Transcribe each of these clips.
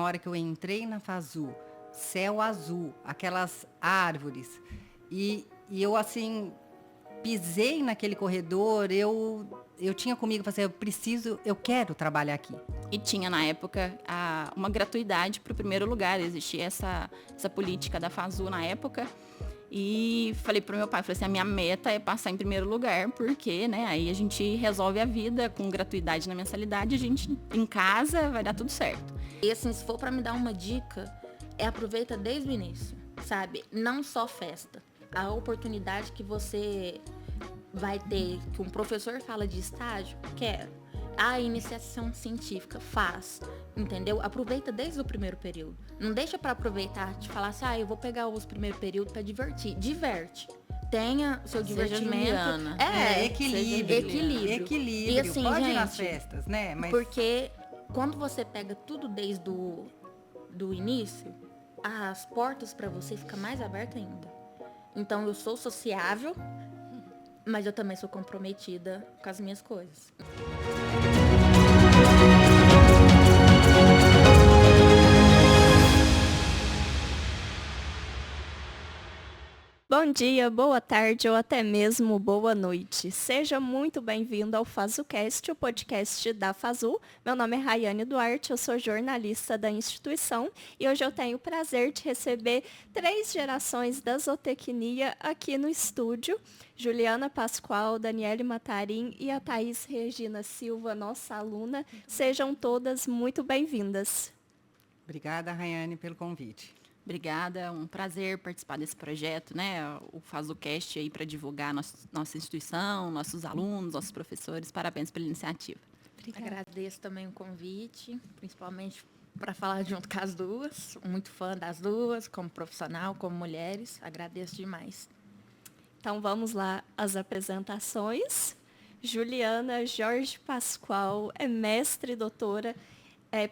hora que eu entrei na FASU, céu azul, aquelas árvores, e eu, assim, pisei naquele corredor, eu tinha comigo, falei assim, eu quero trabalhar aqui. E tinha, na época, uma gratuidade para o primeiro lugar. Existia essa política da FASU na época. E falei pro meu pai, falei assim, a minha meta é passar em primeiro lugar, porque, né, aí a gente resolve a vida com gratuidade na mensalidade, a gente em casa vai dar tudo certo. E assim, se for para me dar uma dica, aproveita desde o início, sabe? Não só festa. A oportunidade que você vai ter, que um professor fala de estágio, quero. A iniciação científica, faz, entendeu? Aproveita desde o primeiro período. Não deixa para aproveitar de falar assim, eu vou pegar os primeiros períodos para divertir. Diverte. Tenha seu divertimento. Equilíbrio. E assim, pode gente, ir nas festas, né? Mas... Porque quando você pega tudo desde do início, as portas para você ficam mais abertas ainda. Então eu sou sociável, mas eu também sou comprometida com as minhas coisas. Bom dia, boa tarde ou até mesmo boa noite. Seja muito bem-vindo ao FazuCast, o podcast da FASU. Meu nome é Rayane Duarte, eu sou jornalista da instituição e hoje eu tenho o prazer de receber 3 gerações da zootecnia aqui no estúdio. Juliana Pascoal, Daniele Matarim e a Thaís Regina Silva, nossa aluna. Sejam todas muito bem-vindas. Obrigada, Rayane, pelo convite. Obrigada, é um prazer participar desse projeto, né? O FazuCast aí para divulgar nossa instituição, nossos alunos, nossos professores. Parabéns pela iniciativa. Obrigada. Agradeço também o convite, principalmente para falar junto com as duas. Muito fã das duas, como profissional, como mulheres. Agradeço demais. Então vamos lá às apresentações. Juliana Jorge Pascoal é mestre e doutora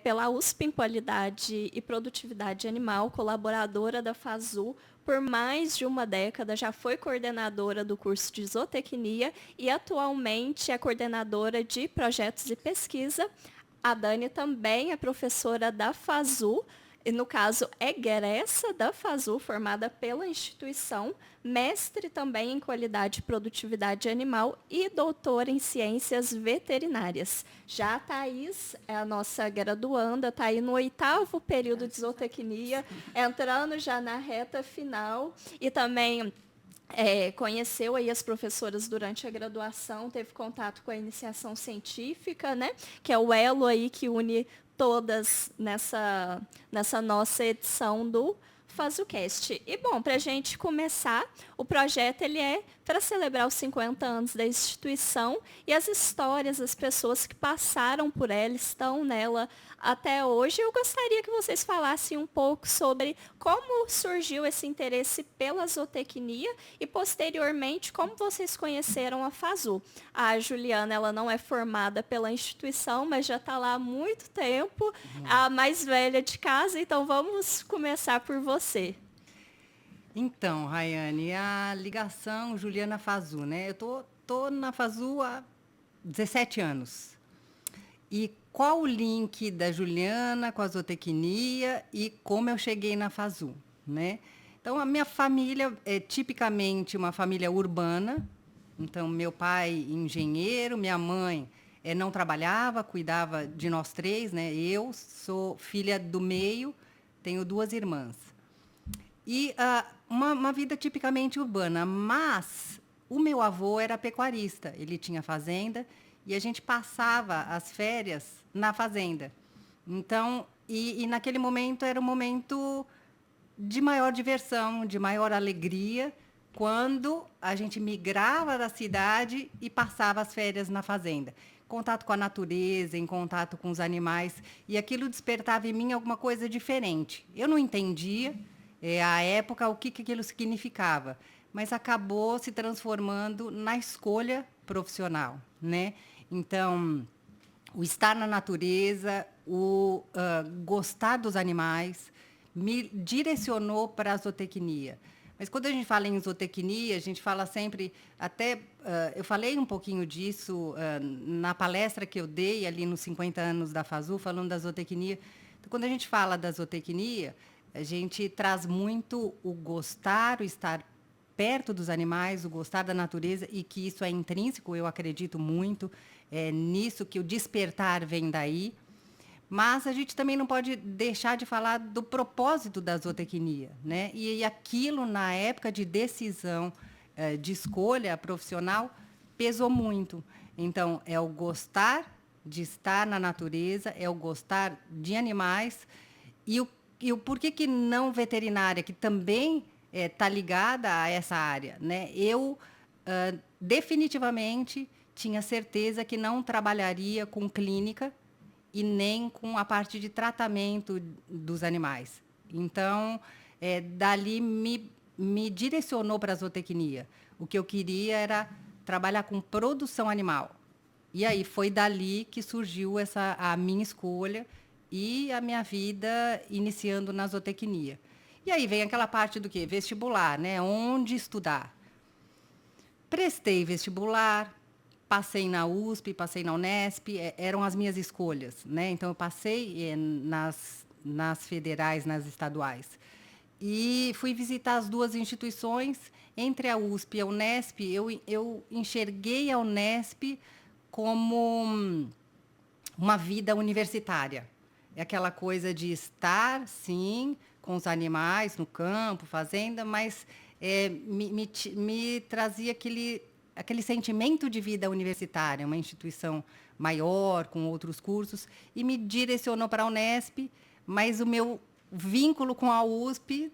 pela USP em Qualidade e Produtividade Animal, colaboradora da FASU por mais de uma década, já foi coordenadora do curso de zootecnia e atualmente é coordenadora de projetos e pesquisa. A Dani também é professora da FASU, e no caso egressa da FASU, formada pela instituição, mestre também em qualidade e produtividade animal e doutora em ciências veterinárias. Já a Thaís é a nossa graduanda, está aí no 8º período de zootecnia, entrando já na reta final e também conheceu aí as professoras durante a graduação, teve contato com a iniciação científica, né, que é o elo aí que une todas nessa nossa edição do FazuCast. E, bom, para a gente começar, o projeto ele é para celebrar os 50 anos da instituição e as histórias, as pessoas que passaram por ela, estão nela até hoje. Eu gostaria que vocês falassem um pouco sobre como surgiu esse interesse pela zootecnia e, posteriormente, como vocês conheceram a FASU. A Juliana, ela não é formada pela instituição, mas já está lá há muito tempo, a mais velha de casa, então vamos começar por você. Então, Rayane, a ligação Juliana FASU, né? Eu tô na FASU há 17 anos. E qual o link da Juliana com a zootecnia e como eu cheguei na FASU, né? Então, a minha família é tipicamente uma família urbana. Então, meu pai engenheiro, minha mãe não trabalhava, cuidava de nós 3, né? Eu sou filha do meio, tenho 2 irmãs. E uma vida tipicamente urbana, mas o meu avô era pecuarista, ele tinha fazenda e a gente passava as férias na fazenda. Então, e naquele momento era um momento de maior diversão, de maior alegria, quando a gente migrava da cidade e passava as férias na fazenda. Contato com a natureza, em contato com os animais, e aquilo despertava em mim alguma coisa diferente. Eu não entendia, à época, o que aquilo significava, mas acabou se transformando na escolha profissional, né? Então, o estar na natureza, o gostar dos animais, me direcionou para a zootecnia. Mas quando a gente fala em zootecnia, a gente fala sempre, até, eu falei um pouquinho disso na palestra que eu dei ali nos 50 anos da FASU, falando da zootecnia. Então, quando a gente fala da zootecnia, a gente traz muito o gostar, o estar perto dos animais, o gostar da natureza, e que isso é intrínseco, eu acredito muito, nisso que o despertar vem daí. Mas a gente também não pode deixar de falar do propósito da zootecnia, né? E aquilo, na época de decisão, de escolha profissional, pesou muito. Então, é o gostar de estar na natureza, é o gostar de animais, e o porquê que não veterinária, que também está ligada a essa área, né? Eu, definitivamente, tinha certeza que não trabalharia com clínica e nem com a parte de tratamento dos animais. Então, dali me direcionou para a zootecnia. O que eu queria era trabalhar com produção animal. E aí foi dali que surgiu a minha escolha e a minha vida iniciando na zootecnia. E aí vem aquela parte do quê? Vestibular, né? Onde estudar? Prestei vestibular, passei na USP, passei na Unesp, eram as minhas escolhas, né? Então, eu passei nas federais, nas estaduais. E fui visitar as duas instituições. Entre a USP e a Unesp, eu enxerguei a Unesp como uma vida universitária. É aquela coisa de estar, sim, com os animais no campo, fazenda, mas me trazia aquele sentimento de vida universitária, uma instituição maior, com outros cursos, e me direcionou para a Unesp, mas o meu vínculo com a USP,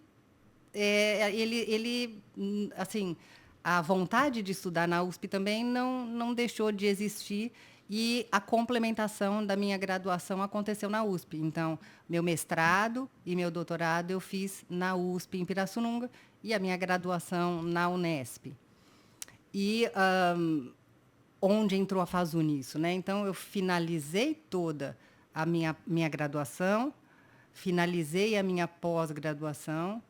assim, a vontade de estudar na USP também não deixou de existir, e a complementação da minha graduação aconteceu na USP. Então, meu mestrado e meu doutorado eu fiz na USP, em Pirassununga, e a minha graduação na Unesp. E onde entrou a FASU nisso, né? Então, eu finalizei toda a minha graduação, finalizei a minha pós-graduação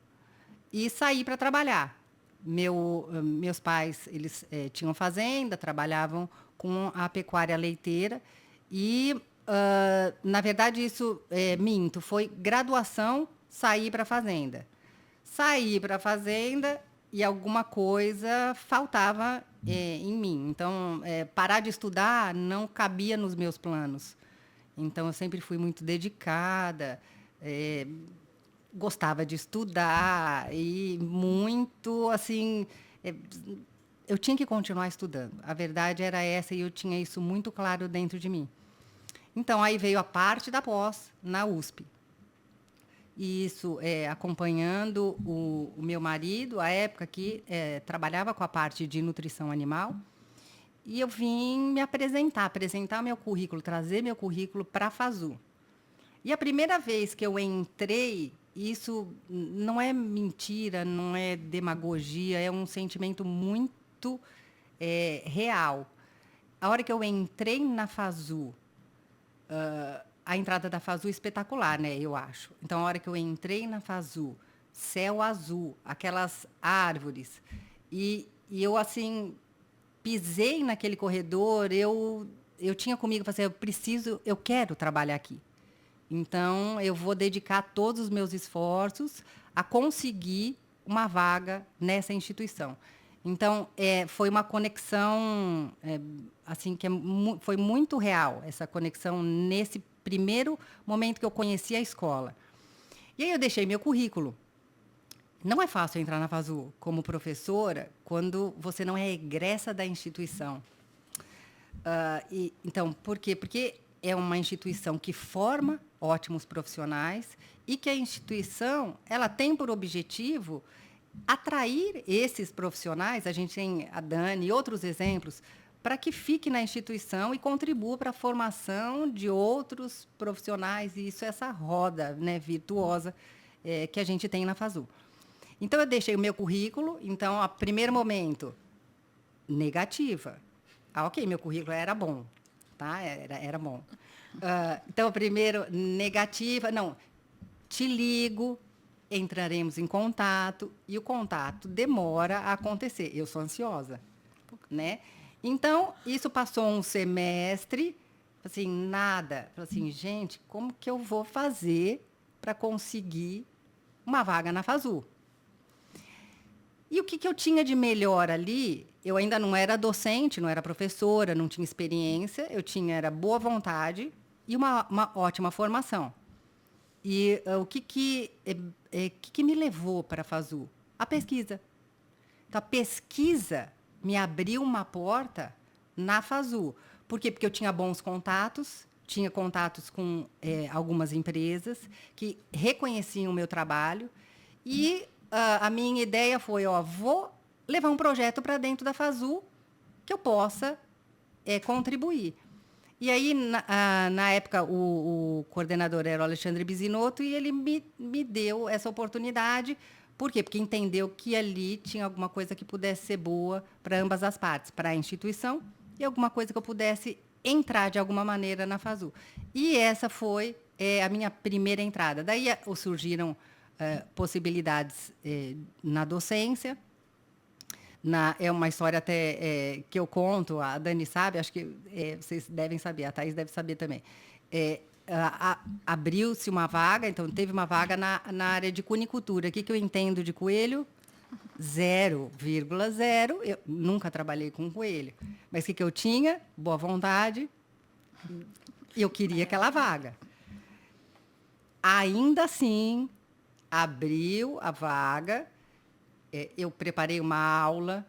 e saí para trabalhar. Meus pais, eles tinham fazenda, trabalhavam com a pecuária leiteira e, na verdade, isso minto, foi graduação, saí para a fazenda. Saí para a fazenda e alguma coisa faltava em mim. Então, parar de estudar não cabia nos meus planos. Então, eu sempre fui muito dedicada, gostava de estudar e muito, assim, eu tinha que continuar estudando. A verdade era essa e eu tinha isso muito claro dentro de mim. Então, aí veio a parte da pós na USP. Isso, acompanhando o meu marido, à época que trabalhava com a parte de nutrição animal, e eu vim me apresentar meu currículo, trazer meu currículo para a FASU. E a primeira vez que eu entrei, isso não é mentira, não é demagogia, é um sentimento muito real. A hora que eu entrei na FASU, a entrada da FASU é espetacular, né, eu acho. Então, a hora que eu entrei na FASU, céu azul, aquelas árvores, e eu, assim, pisei naquele corredor, eu tinha comigo, falei assim, eu quero trabalhar aqui. Então, eu vou dedicar todos os meus esforços a conseguir uma vaga nessa instituição. Então, foi uma conexão, assim, que foi muito real, essa conexão nesse primeiro momento que eu conheci a escola. E aí eu deixei meu currículo. Não é fácil entrar na FASU como professora quando você não é egressa da instituição. Então, por quê? Porque é uma instituição que forma ótimos profissionais e que a instituição ela tem por objetivo atrair esses profissionais, a gente tem a Dani e outros exemplos, para que fique na instituição e contribua para a formação de outros profissionais, e isso é essa roda, né, virtuosa que a gente tem na FASU. Então, eu deixei o meu currículo, então, a primeiro momento, negativa. Ok, meu currículo era bom, tá? Era bom. Então, primeiro, negativa, não, te ligo, entraremos em contato, e o contato demora a acontecer. Eu sou ansiosa, né? Então, isso passou um semestre, Assim, nada. Falei assim, gente, como que eu vou fazer para conseguir uma vaga na FASU? E o que eu tinha de melhor ali? Eu ainda não era docente, não era professora, não tinha experiência, era boa vontade e uma ótima formação. E o que me levou para a FASU? A pesquisa. Então, a pesquisa me abriu uma porta na FASU. Por quê? Porque eu tinha bons contatos, tinha contatos com algumas empresas que reconheciam o meu trabalho. E a minha ideia foi, vou levar um projeto para dentro da FASU que eu possa contribuir. E aí, na época, o coordenador era o Alexandre Bisinotto e ele me deu essa oportunidade. Por quê? Porque entendeu que ali tinha alguma coisa que pudesse ser boa para ambas as partes, para a instituição e alguma coisa que eu pudesse entrar de alguma maneira na FASU. E essa foi a minha primeira entrada. Daí surgiram possibilidades na docência. É uma história até que eu conto, a Dani sabe, acho que vocês devem saber, a Thaís deve saber também. Abriu-se uma vaga, então teve uma vaga na área de cunicultura. O que eu entendo de coelho? 0,0. Eu nunca trabalhei com coelho. Mas o que eu tinha? Boa vontade. Eu queria aquela vaga. Ainda assim, abriu a vaga. Eu preparei uma aula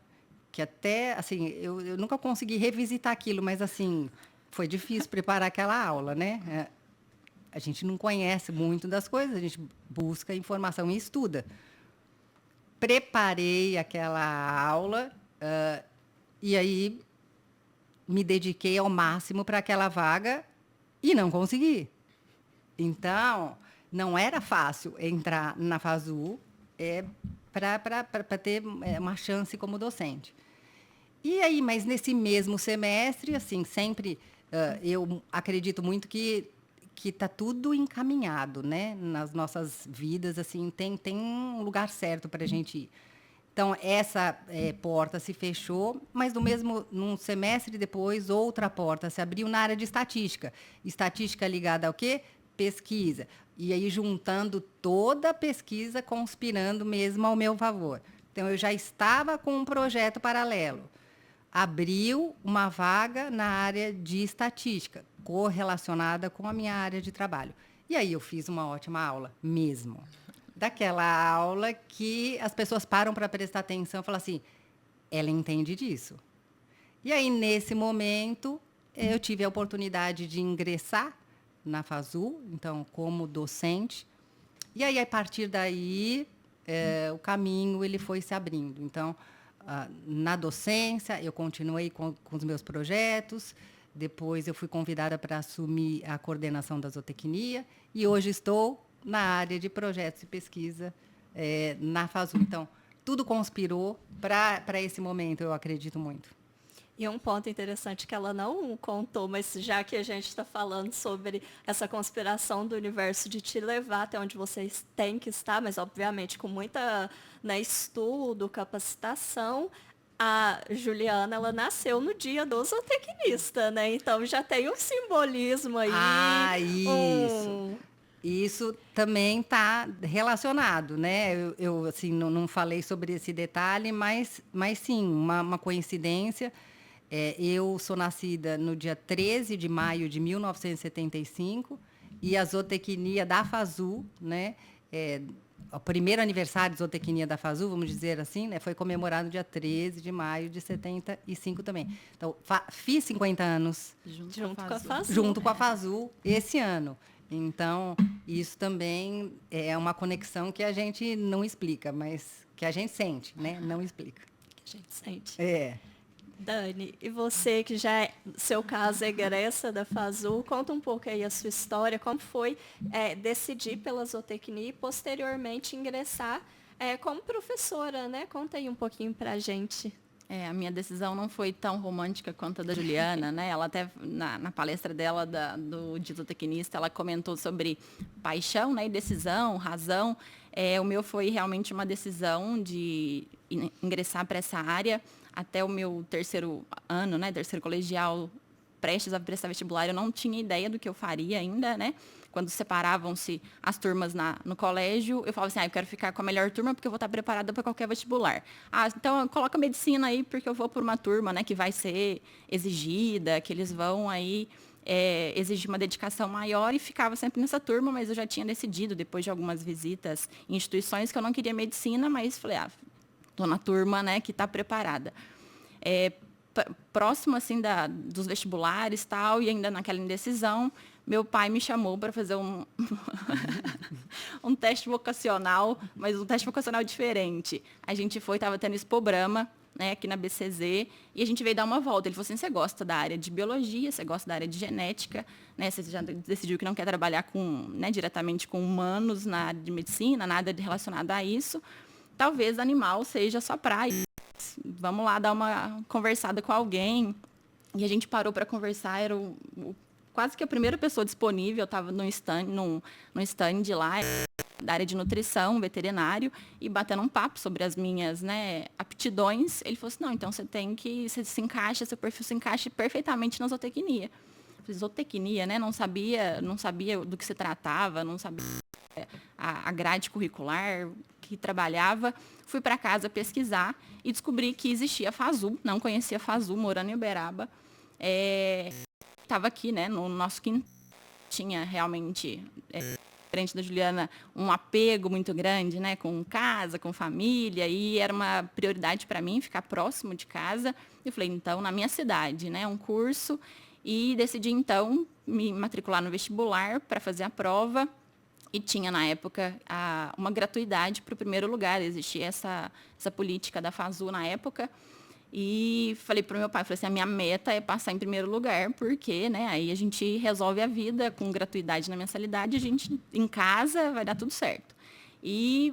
que até, assim, eu nunca consegui revisitar aquilo, mas, assim, foi difícil preparar aquela aula, né? A gente não conhece muito das coisas, a gente busca informação e estuda. Preparei aquela aula e aí me dediquei ao máximo para aquela vaga e não consegui. Então, não era fácil entrar na FASU para ter uma chance como docente. E aí, mas nesse mesmo semestre, assim, sempre eu acredito muito que está tudo encaminhado, né? Nas nossas vidas, assim, tem um lugar certo para a gente ir. Então, essa porta se fechou, mas num semestre depois, outra porta se abriu na área de estatística. Estatística ligada ao quê? Pesquisa. E aí, juntando toda a pesquisa, conspirando mesmo ao meu favor. Então, eu já estava com um projeto paralelo. Abriu uma vaga na área de estatística, correlacionada com a minha área de trabalho. E aí, eu fiz uma ótima aula, mesmo. Daquela aula que as pessoas param para prestar atenção e falam assim, ela entende disso. E aí, nesse momento, eu tive a oportunidade de ingressar na FASU, então, como docente. E aí, a partir daí, o caminho ele foi se abrindo. Então, na docência, eu continuei com os meus projetos. Depois, eu fui convidada para assumir a coordenação da zootecnia. E hoje estou na área de projetos e pesquisa na FASU. Então, tudo conspirou para esse momento, eu acredito muito. E um ponto interessante que ela não contou, mas já que a gente está falando sobre essa conspiração do universo de te levar até onde vocês têm que estar, mas obviamente com muita estudo, capacitação, a Juliana, ela nasceu no dia do zootecnista, né? Então já tem um simbolismo aí. Isso. Isso também está relacionado, né? Eu assim, não falei sobre esse detalhe, mas sim, uma coincidência. Eu sou nascida no dia 13 de maio de 1975 e a zootecnia da FASU, né? O primeiro aniversário de zootecnia da FASU, vamos dizer assim, né? Foi comemorado no dia 13 de maio de 75 também. Então, fiz 50 anos junto com a FASU. Junto com a FASU esse ano. Então, isso também é uma conexão que a gente não explica, mas que a gente sente, né? Não explica. Que a gente sente. Dani, e você que já, seu caso, é egressa da FASU, conta um pouco aí a sua história, como foi decidir pela zootecnia e posteriormente ingressar como professora, né? Conta aí um pouquinho pra gente. A minha decisão não foi tão romântica quanto a da Juliana, né? Ela até, na palestra dela do de zootecnista, ela comentou sobre paixão, né? E decisão, razão. O meu foi realmente uma decisão de ingressar para essa área. Até o meu terceiro ano, né? Terceiro colegial, prestes a prestar vestibular, eu não tinha ideia do que eu faria ainda, né? Quando separavam-se as turmas no colégio, eu falava assim, eu quero ficar com a melhor turma porque eu vou estar preparada para qualquer vestibular. Então coloca medicina aí porque eu vou por uma turma, né, que vai ser exigida, que eles vão aí exigir uma dedicação maior, e ficava sempre nessa turma, mas eu já tinha decidido, depois de algumas visitas em instituições, que eu não queria medicina, mas falei, estou na turma, né, que está preparada. Próximo assim dos vestibulares tal, e ainda naquela indecisão, meu pai me chamou para fazer um teste vocacional, mas um teste vocacional diferente. A gente estava tendo Expobrama, né, aqui na BCZ, e a gente veio dar uma volta. Ele falou assim, você gosta da área de biologia, você gosta da área de genética, né, você já decidiu que não quer trabalhar diretamente com humanos na área de medicina, nada relacionado a isso. Talvez animal seja a sua praia. Vamos lá dar uma conversada com alguém. E a gente parou para conversar, era quase que a primeira pessoa disponível, eu estava num stand lá, da área de nutrição, veterinário, e batendo um papo sobre as minhas, né, aptidões. Ele falou assim, não, então seu perfil se encaixa perfeitamente na zootecnia. Eu falei, zootecnia, né? Não sabia do que se tratava, não sabia a grade curricular que trabalhava. Fui para casa pesquisar e descobri que existia a FASU, não conhecia a FASU, morando em Uberaba. Estava aqui, né, no nosso quintal, tinha realmente, diferente da Juliana, um apego muito grande, né, com casa, com família, e era uma prioridade para mim ficar próximo de casa. Eu falei, então, na minha cidade, né, um curso, e decidi, então, me matricular no vestibular para fazer a prova. E tinha, na época, uma gratuidade para o primeiro lugar. Existia essa política da FASU na época. E falei para o meu pai, falei assim, a minha meta é passar em primeiro lugar, porque, né, aí a gente resolve a vida com gratuidade na mensalidade, a gente, em casa, vai dar tudo certo. E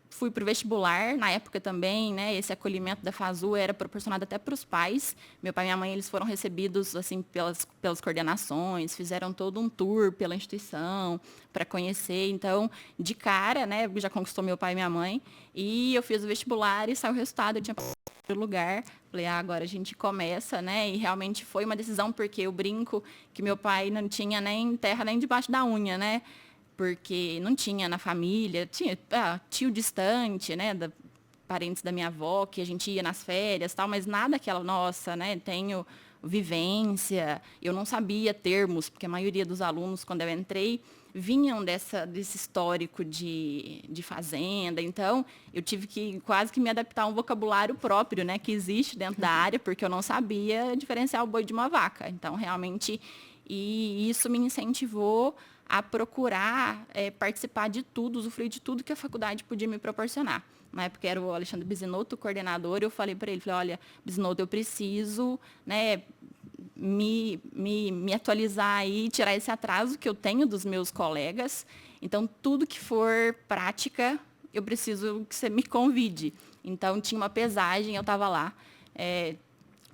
fui para o vestibular, na época também, né, esse acolhimento da FASU era proporcionado até para os pais. Meu pai e minha mãe, eles foram recebidos assim pelas coordenações, fizeram todo um tour pela instituição para conhecer. Então, de cara, né, já conquistou meu pai e minha mãe. E eu fiz o vestibular e saiu o resultado, eu tinha passado em primeiro lugar. Falei, agora a gente começa, né? E realmente foi uma decisão, porque eu brinco que meu pai não tinha nem terra nem debaixo da unha, né? Porque não tinha na família, tinha tio distante, né, parentes da minha avó, que a gente ia nas férias, tal, mas nada aquela, nossa, né, tenho vivência, eu não sabia termos, porque a maioria dos alunos, quando eu entrei, vinham desse histórico de fazenda, então eu tive que quase que me adaptar a um vocabulário próprio, né, que existe dentro da área, porque eu não sabia diferenciar o boi de uma vaca. Então, realmente, e isso me incentivou a procurar participar de tudo, usufruir de tudo que a faculdade podia me proporcionar. Na época era o Alexandre Bisinotto, o coordenador, e eu falei para ele, olha, Bisinotto, eu preciso, né, me atualizar aí, tirar esse atraso que eu tenho dos meus colegas. Então, tudo que for prática, eu preciso que você me convide. Então, tinha uma pesagem, eu estava lá,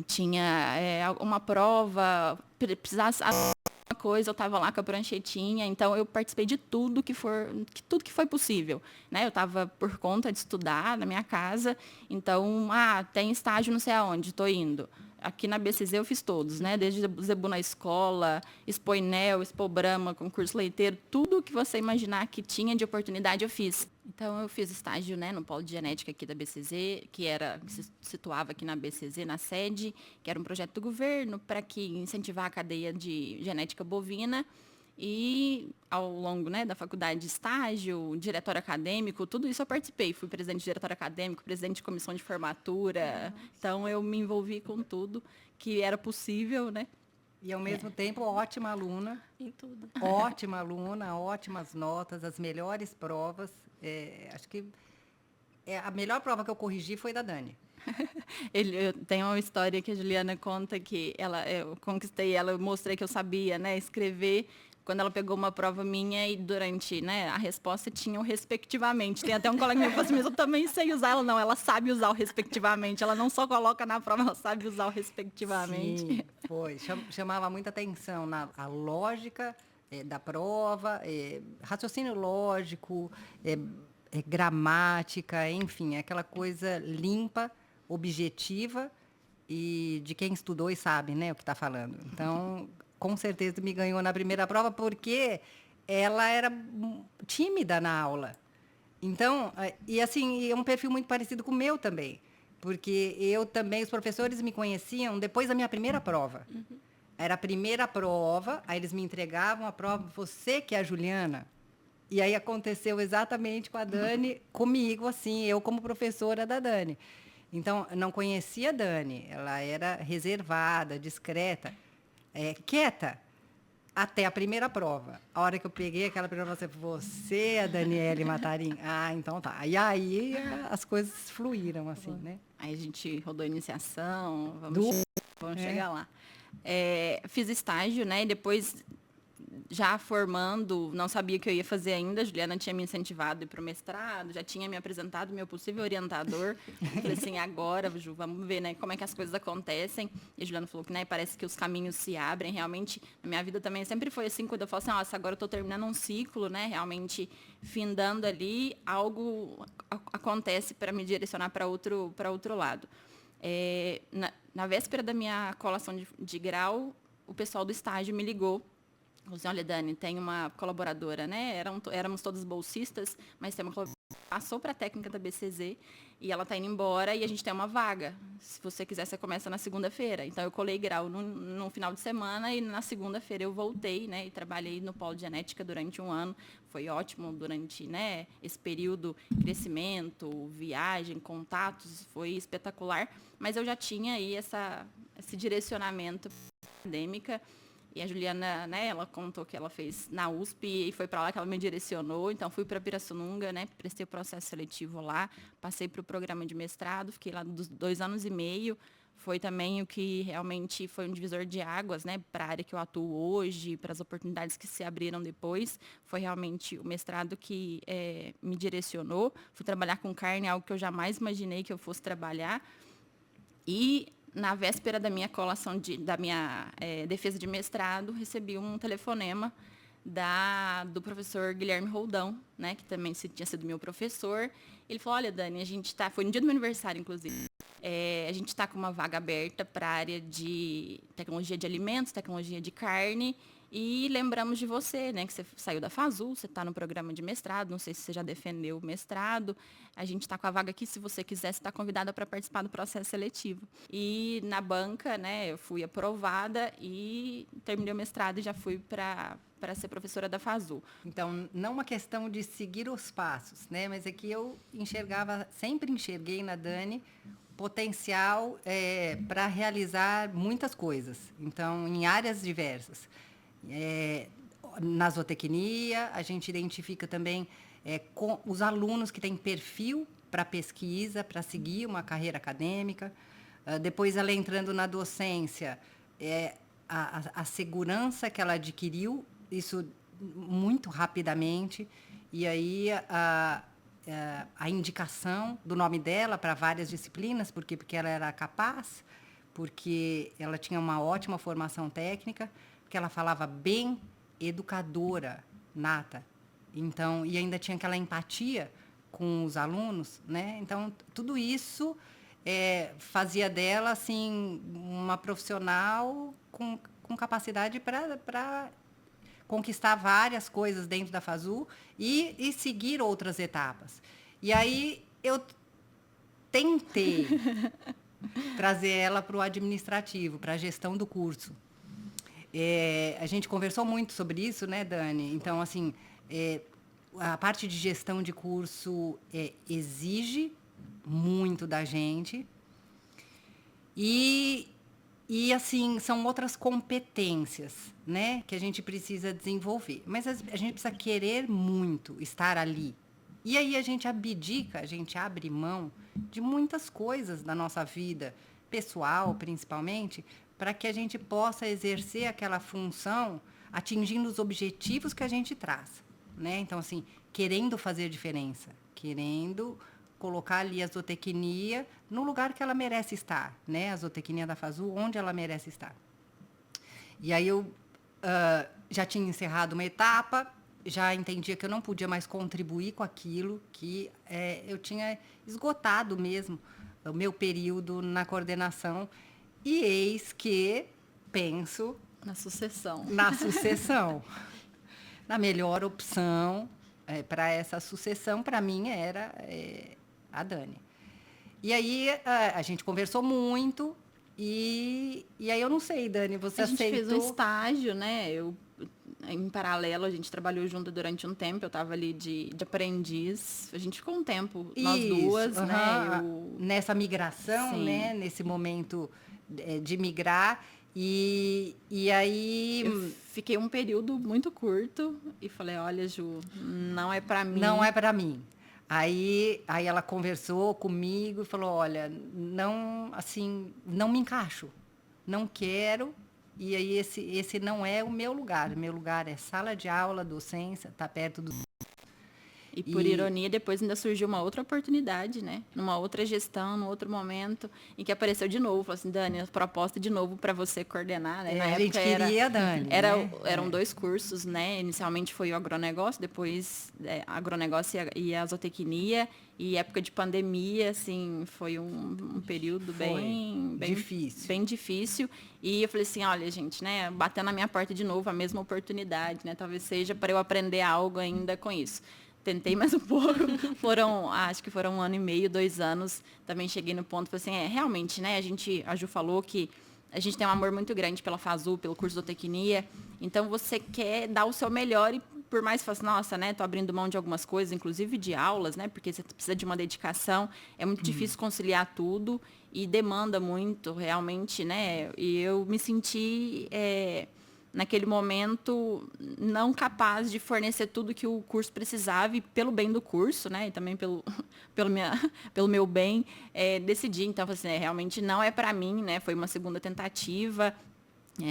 tinha uma prova, precisasse uma coisa, eu estava lá com a pranchetinha, então eu participei de tudo que foi possível, né? Eu estava por conta de estudar na minha casa, então, tem estágio não sei aonde, estou indo. Aqui na BCZ eu fiz todos, né? Desde Zebu na escola, Expoinel, Expobrama, concurso leiteiro, tudo que você imaginar que tinha de oportunidade eu fiz. Então eu fiz estágio, né, no polo de genética aqui da BCZ, que se situava aqui na BCZ, na sede, que era um projeto do governo para que incentivar a cadeia de genética bovina. E ao longo, né, da faculdade, estágio, diretório acadêmico, tudo isso eu participei. Fui presidente de diretório acadêmico, presidente de comissão de formatura. Então eu me envolvi com tudo que era possível, né? E ao mesmo tempo, ótima aluna. Em tudo. Ótima aluna, ótimas notas, as melhores provas. Acho que a melhor prova que eu corrigi foi da Dani. Eu tenho uma história que a Juliana conta que eu conquistei ela, eu mostrei que eu sabia, né, escrever, quando ela pegou uma prova minha e durante, né, a resposta tinha o respectivamente. Tem até um colega meu que falou assim, mas eu também sei usar. Ela sabe usar o respectivamente. Ela não só coloca na prova, ela sabe usar o respectivamente. Sim, foi. Chamava muita atenção a lógica da prova, raciocínio lógico, gramática, enfim, aquela coisa limpa, objetiva, e de quem estudou e sabe, né, o que está falando. Então, com certeza me ganhou na primeira prova, porque ela era tímida na aula. Então, e assim, é um perfil muito parecido com o meu também, porque eu também, os professores me conheciam depois da minha primeira prova. Era a primeira prova, aí eles me entregavam a prova, você que é a Juliana. E aí aconteceu exatamente com a Dani, comigo, assim, eu como professora da Dani. Então, não conhecia a Dani, ela era reservada, discreta, quieta, até a primeira prova. A hora que eu peguei aquela primeira prova, você é a Daniele Matarim? Ah, então tá. E aí as coisas fluíram, assim, né? Aí a gente rodou a iniciação, vamos chegar lá. Fiz estágio, né? E depois, já formando, não sabia o que eu ia fazer ainda. A Juliana tinha me incentivado a ir para o mestrado, já tinha me apresentado meu possível orientador. Falei assim, agora, Ju, vamos ver, né, como é que as coisas acontecem. E a Juliana falou que, né, parece que os caminhos se abrem. Realmente, na minha vida também sempre foi assim, quando eu falo assim, nossa, agora eu estou terminando um ciclo, né, realmente findando ali, algo acontece para me direcionar para outro lado. Na véspera da minha colação de grau, o pessoal do estágio me ligou. Falou assim, olha, Dani, tem uma colaboradora, né? Éramos todos bolsistas, mas tem uma colaboradora que passou para a técnica da BCZ e ela está indo embora e a gente tem uma vaga. Se você quiser, você começa na segunda-feira. Então, eu colei grau no final de semana e na segunda-feira eu voltei, né? E trabalhei no polo de genética durante 1 ano. Foi ótimo durante, né, esse período, crescimento, viagem, contatos, foi espetacular. Mas eu já tinha aí esse direcionamento acadêmica. E a Juliana, né, ela contou que ela fez na USP e foi para lá que ela me direcionou. Então, fui para Pirassununga, né, prestei o processo seletivo lá, passei para o programa de mestrado, fiquei lá 2 anos e meio. Foi também o que realmente foi um divisor de águas, né, para a área que eu atuo hoje, para as oportunidades que se abriram depois. Foi realmente o mestrado que me direcionou. Fui trabalhar com carne, algo que eu jamais imaginei que eu fosse trabalhar. E na véspera da minha colação, da minha defesa de mestrado, recebi um telefonema do professor Guilherme Roldão, né, que também tinha sido meu professor. Ele falou, olha, Dani, foi no dia do meu aniversário, inclusive, a gente está com uma vaga aberta para a área de tecnologia de alimentos, tecnologia de carne, e lembramos de você, né, que você saiu da FASU, você está no programa de mestrado, não sei se você já defendeu o mestrado, a gente está com a vaga aqui, se você quiser, você está convidada para participar do processo seletivo. E na banca, né, eu fui aprovada e terminei o mestrado e já fui para ser professora da FASU. Então, não uma questão de seguir os passos, né, mas é que eu sempre enxerguei na Dani potencial para realizar muitas coisas, então, em áreas diversas. Na zootecnia, a gente identifica também com os alunos que têm perfil para pesquisa, para seguir uma carreira acadêmica. Depois, ela entrando na docência, a segurança que ela adquiriu, isso muito rapidamente, e aí a indicação do nome dela para várias disciplinas, porque ela era capaz, porque ela tinha uma ótima formação técnica, porque ela falava bem, educadora nata. Então, e ainda tinha aquela empatia com os alunos, né? Então, tudo isso fazia dela assim uma profissional com capacidade para conquistar várias coisas dentro da FASU e seguir outras etapas. E aí eu tentei trazer ela para o administrativo, para a gestão do curso. A gente conversou muito sobre isso, né, Dani? Então, assim, a parte de gestão de curso exige muito da gente. E, assim, são outras competências, né, que a gente precisa desenvolver. Mas a gente precisa querer muito estar ali. E aí a gente abdica, a gente abre mão de muitas coisas da nossa vida, pessoal, principalmente, para que a gente possa exercer aquela função atingindo os objetivos que a gente traz, né? Então, assim, querendo fazer diferença, querendo colocar ali a zootecnia no lugar que ela merece estar, né? A zootecnia da FASU, onde ela merece estar. E aí eu já tinha encerrado uma etapa, já entendia que eu não podia mais contribuir com aquilo, que eu tinha esgotado mesmo o meu período na coordenação. E eis que penso Na sucessão. na sucessão. Na melhor opção para essa sucessão, para mim, era a Dani. E aí a gente conversou muito e aí eu não sei, Dani, você A gente aceitou... fez um estágio, né? Em paralelo, a gente trabalhou junto durante um tempo. Eu estava ali de aprendiz. A gente ficou um tempo, nós duas, né? Nessa migração, Sim. né? Nesse momento de migrar. E aí... Eu fiquei um período muito curto e falei, olha, Ju, não é para mim. Não é para mim. Aí ela conversou comigo e falou, olha, não, assim, não me encaixo, não quero, e aí esse não é o meu lugar. Meu lugar é sala de aula, docência, tá perto do... E por ironia, depois ainda surgiu uma outra oportunidade, né? Numa outra gestão, num outro momento, em que apareceu de novo. Falou assim, Dani, a proposta de novo para você coordenar, né? Na a época gente queria a Dani, né? Eram 2 cursos, né? Inicialmente foi o agronegócio, depois agronegócio e a zootecnia. E época de pandemia, assim, foi um período bem difícil. Bem difícil. E eu falei assim, olha, gente, né? Batendo na minha porta de novo, a mesma oportunidade, né? Talvez seja para eu aprender algo ainda com isso. Tentei mais um pouco, acho que foram 1 ano e meio, 2 anos, também cheguei no ponto, falei assim, realmente, né, a Ju falou que a gente tem um amor muito grande pela FASU, pelo curso de zootecnia, então você quer dar o seu melhor e por mais que você fale, nossa, né, tô abrindo mão de algumas coisas, inclusive de aulas, né, porque você precisa de uma dedicação, é muito difícil conciliar tudo e demanda muito, realmente, né, e eu me senti... naquele momento, não capaz de fornecer tudo que o curso precisava e pelo bem do curso, né? E também pelo meu bem, decidi. Então, assim, realmente não é para mim, né? Foi uma segunda tentativa,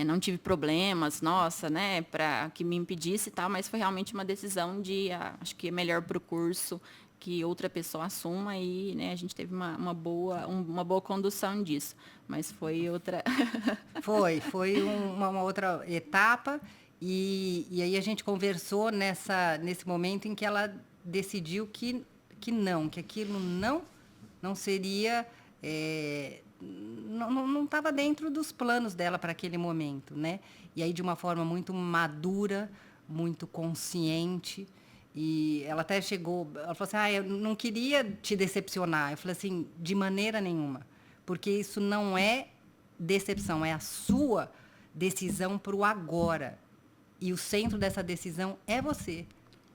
não tive problemas, nossa, né? Para que me impedisse e tal, mas foi realmente uma decisão de, acho que é melhor para o curso que outra pessoa assuma e, né, a gente teve uma boa condução disso. Mas foi outra... Foi uma outra etapa e aí a gente conversou nesse momento em que ela decidiu que aquilo não seria... não estava dentro dos planos dela para aquele momento, né? E aí, de uma forma muito madura, muito consciente... E ela até chegou, ela falou assim, eu não queria te decepcionar. Eu falei assim, de maneira nenhuma. Porque isso não é decepção, é a sua decisão para o agora. E o centro dessa decisão é você.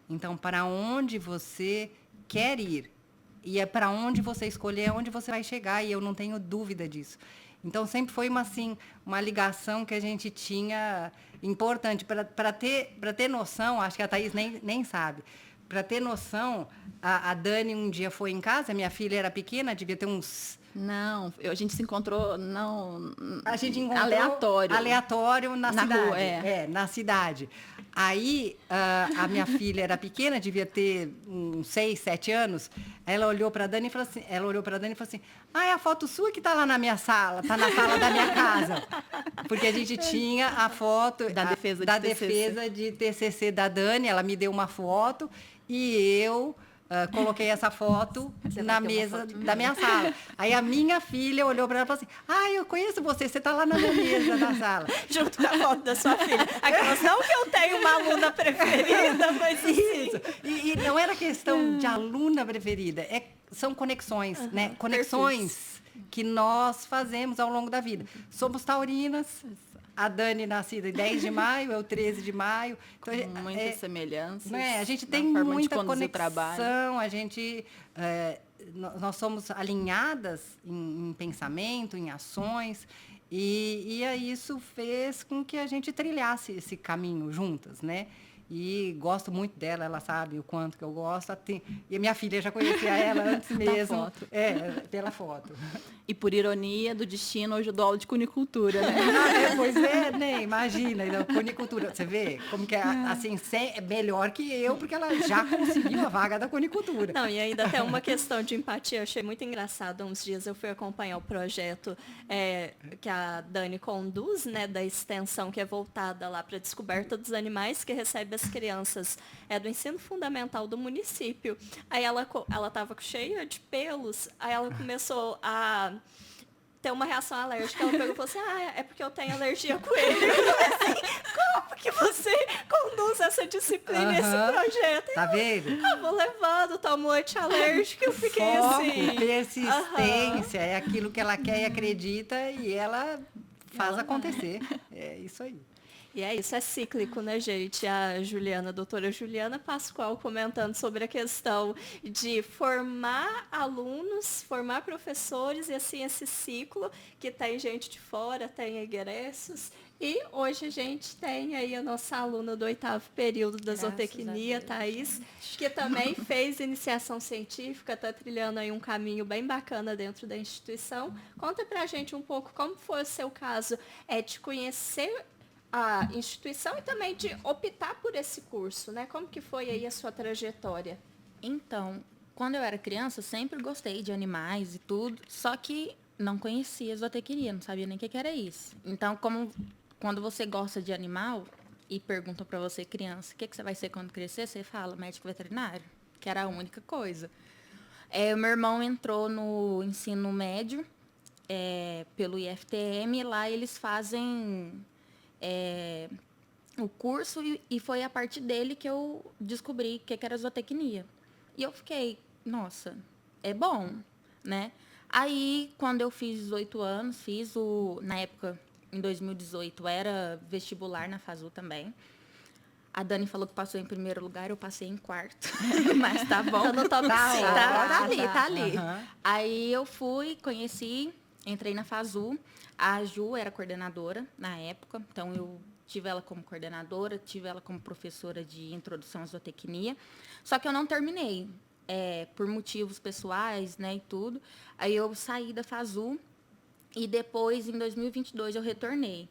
Então, para onde você quer ir? E é para onde você escolher, é onde você vai chegar. E eu não tenho dúvida disso. Então, sempre foi uma ligação que a gente tinha... importante, para ter noção, acho que a Thaís nem sabe, para ter noção, a Dani um dia foi em casa, minha filha era pequena, devia ter uns... Não, a gente se encontrou, A gente encontrou aleatório na cidade. Rua, na cidade. Aí, a minha filha era pequena, devia ter uns 6, 7 anos. Ela olhou para a Dani e falou assim, é a foto sua que está lá na minha sala, está na sala da minha casa. Porque a gente tinha a foto da defesa de TCC da Dani, ela me deu uma foto e eu... coloquei essa foto na mesa da minha sala. Aí a minha filha olhou para ela e falou assim, eu conheço você está lá na minha mesa da sala. Junto com a foto da sua filha. Aquelas, não que eu tenho uma aluna preferida, mas isso. E não era questão de aluna preferida, são conexões, né? Conexões que nós fazemos ao longo da vida. Somos taurinas. A Dani, nascida em 10 de maio, eu 13 de maio. Então, muitas semelhanças. A gente tem muita conexão, a gente... nós somos alinhadas em pensamento, em ações, e isso fez com que a gente trilhasse esse caminho juntas, né? E gosto muito dela, ela sabe o quanto que eu gosto. E a minha filha já conhecia ela antes mesmo. Foto. Pela foto. E por ironia do destino, hoje eu dou aula de cunicultura, né? Pois né? Imagina, cunicultura. Você vê como que assim, é melhor que eu, porque ela já conseguiu a vaga da cunicultura. Não, e ainda tem uma questão de empatia. Eu achei muito engraçado. Uns dias eu fui acompanhar o projeto que a Dani conduz, né, da extensão que é voltada lá para a descoberta dos animais, que recebe as crianças do ensino fundamental do município. Aí ela estava cheia de pelos, aí ela começou a ter uma reação alérgica. Ela pegou e falou assim, é porque eu tenho alergia a coelho. Eu falei assim, como que você conduz essa disciplina, esse projeto? Tá vendo? Vou levando, tomo antialérgico, eu fiquei Foco, assim. persistência, é aquilo que ela quer e acredita e ela faz acontecer. É isso aí. E é isso, é cíclico, né, gente? A doutora Juliana Pascoal, comentando sobre a questão de formar alunos, formar professores, e assim, esse ciclo que tem gente de fora, tem egressos. E hoje a gente tem aí a nossa aluna do 8º período da zootecnia, Thaís, que também fez iniciação científica, está trilhando aí um caminho bem bacana dentro da instituição. Conta pra gente um pouco como foi o seu caso de conhecer a instituição e também de optar por esse curso, né? Como que foi aí a sua trajetória? Então, quando eu era criança, eu sempre gostei de animais e tudo, só que não conhecia zootecnia, não sabia nem o que era isso. Então, quando você gosta de animal e perguntam para você, criança, o que você vai ser quando crescer? Você fala, médico veterinário, que era a única coisa. O meu irmão entrou no ensino médio pelo IFTM, e lá eles fazem o curso e foi a partir dele que eu descobri o que era zootecnia. E eu fiquei, nossa, é bom, né? Aí, quando eu fiz 18 anos, na época, em 2018, era vestibular na FASU também. A Dani falou que passou em primeiro lugar, eu passei em quarto. Mas tá bom. Tá no top 5. Tá ali. Uhum. Aí eu fui, conheci, entrei na FASU. A Ju era coordenadora na época, então eu tive ela como coordenadora, tive ela como professora de introdução à zootecnia. Só que eu não terminei, por motivos pessoais, né, e tudo. Aí eu saí da FASU e depois, em 2022, eu retornei.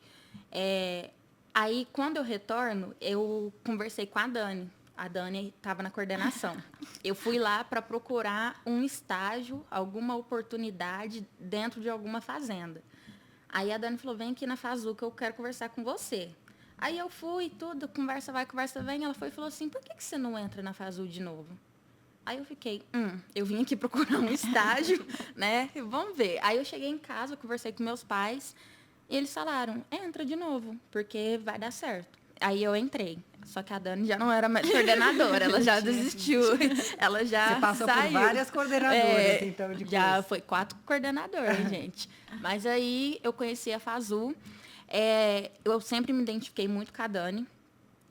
Aí, quando eu retorno, eu conversei com a Dani. A Dani estava na coordenação. Eu fui lá para procurar um estágio, alguma oportunidade dentro de alguma fazenda. Aí a Dani falou, vem aqui na FASU que eu quero conversar com você. Aí eu fui, tudo, conversa vai, conversa vem. Ela foi e falou assim, por que você não entra na FASU de novo? Aí eu fiquei, eu vim aqui procurar um estágio, né? Vamos ver. Aí eu cheguei em casa, conversei com meus pais, e eles falaram, entra de novo, porque vai dar certo. Aí eu entrei. Só que a Dani já não era mais coordenadora, ela já desistiu. Ela já Você passou saiu. Por várias coordenadoras, então, de já curso. foi 4 coordenadoras, gente. Mas aí eu conheci a FASU. Eu sempre me identifiquei muito com a Dani.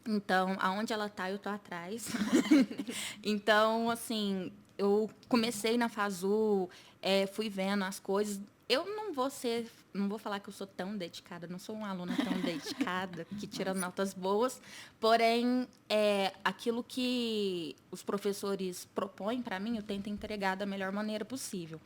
Então, aonde ela tá, eu tô atrás. Então, assim, eu comecei na FASU, fui vendo as coisas. Eu não vou falar que eu sou tão dedicada, não sou uma aluna tão dedicada, que tira notas boas, porém, aquilo que os professores propõem para mim, eu tento entregar da melhor maneira possível.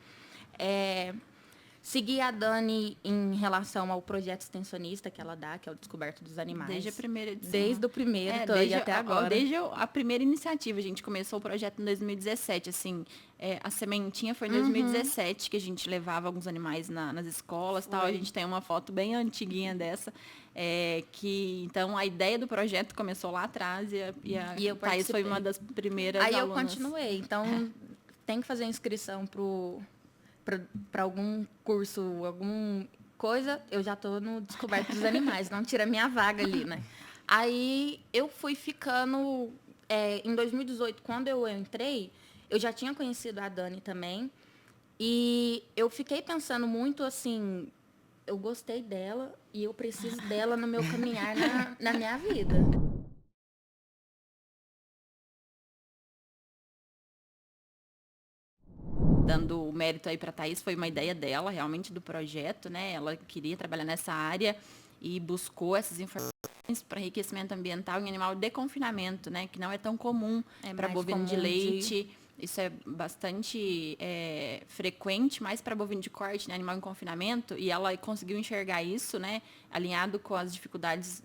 Segui a Dani em relação ao projeto extensionista que ela dá, que é o Descoberto dos Animais. Desde a primeira edição. Desde o primeiro, tô aí até agora. Desde a primeira iniciativa, a gente começou o projeto em 2017, assim, a sementinha foi em 2017, que a gente levava alguns animais nas escolas, tal. A gente tem uma foto bem antiguinha dessa, então a ideia do projeto começou lá atrás e a Thaís foi uma das primeiras alunas. Aí eu continuei, então tem que fazer inscrição para algum curso, alguma coisa, eu já estou no Descoberto dos Animais, não tira minha vaga ali, né? Aí eu fui ficando, em 2018, quando eu entrei, eu já tinha conhecido a Dani também, e eu fiquei pensando muito assim, eu gostei dela e eu preciso dela no meu caminhar na minha vida. Dando o mérito aí para a Thaís, foi uma ideia dela, realmente, do projeto, né? Ela queria trabalhar nessa área e buscou essas informações para enriquecimento ambiental em animal de confinamento, né? Que não é tão comum para bovino de leite. Isso é bastante frequente, mais para bovino de corte, né? Animal em confinamento. E ela conseguiu enxergar isso, né? Alinhado com as dificuldades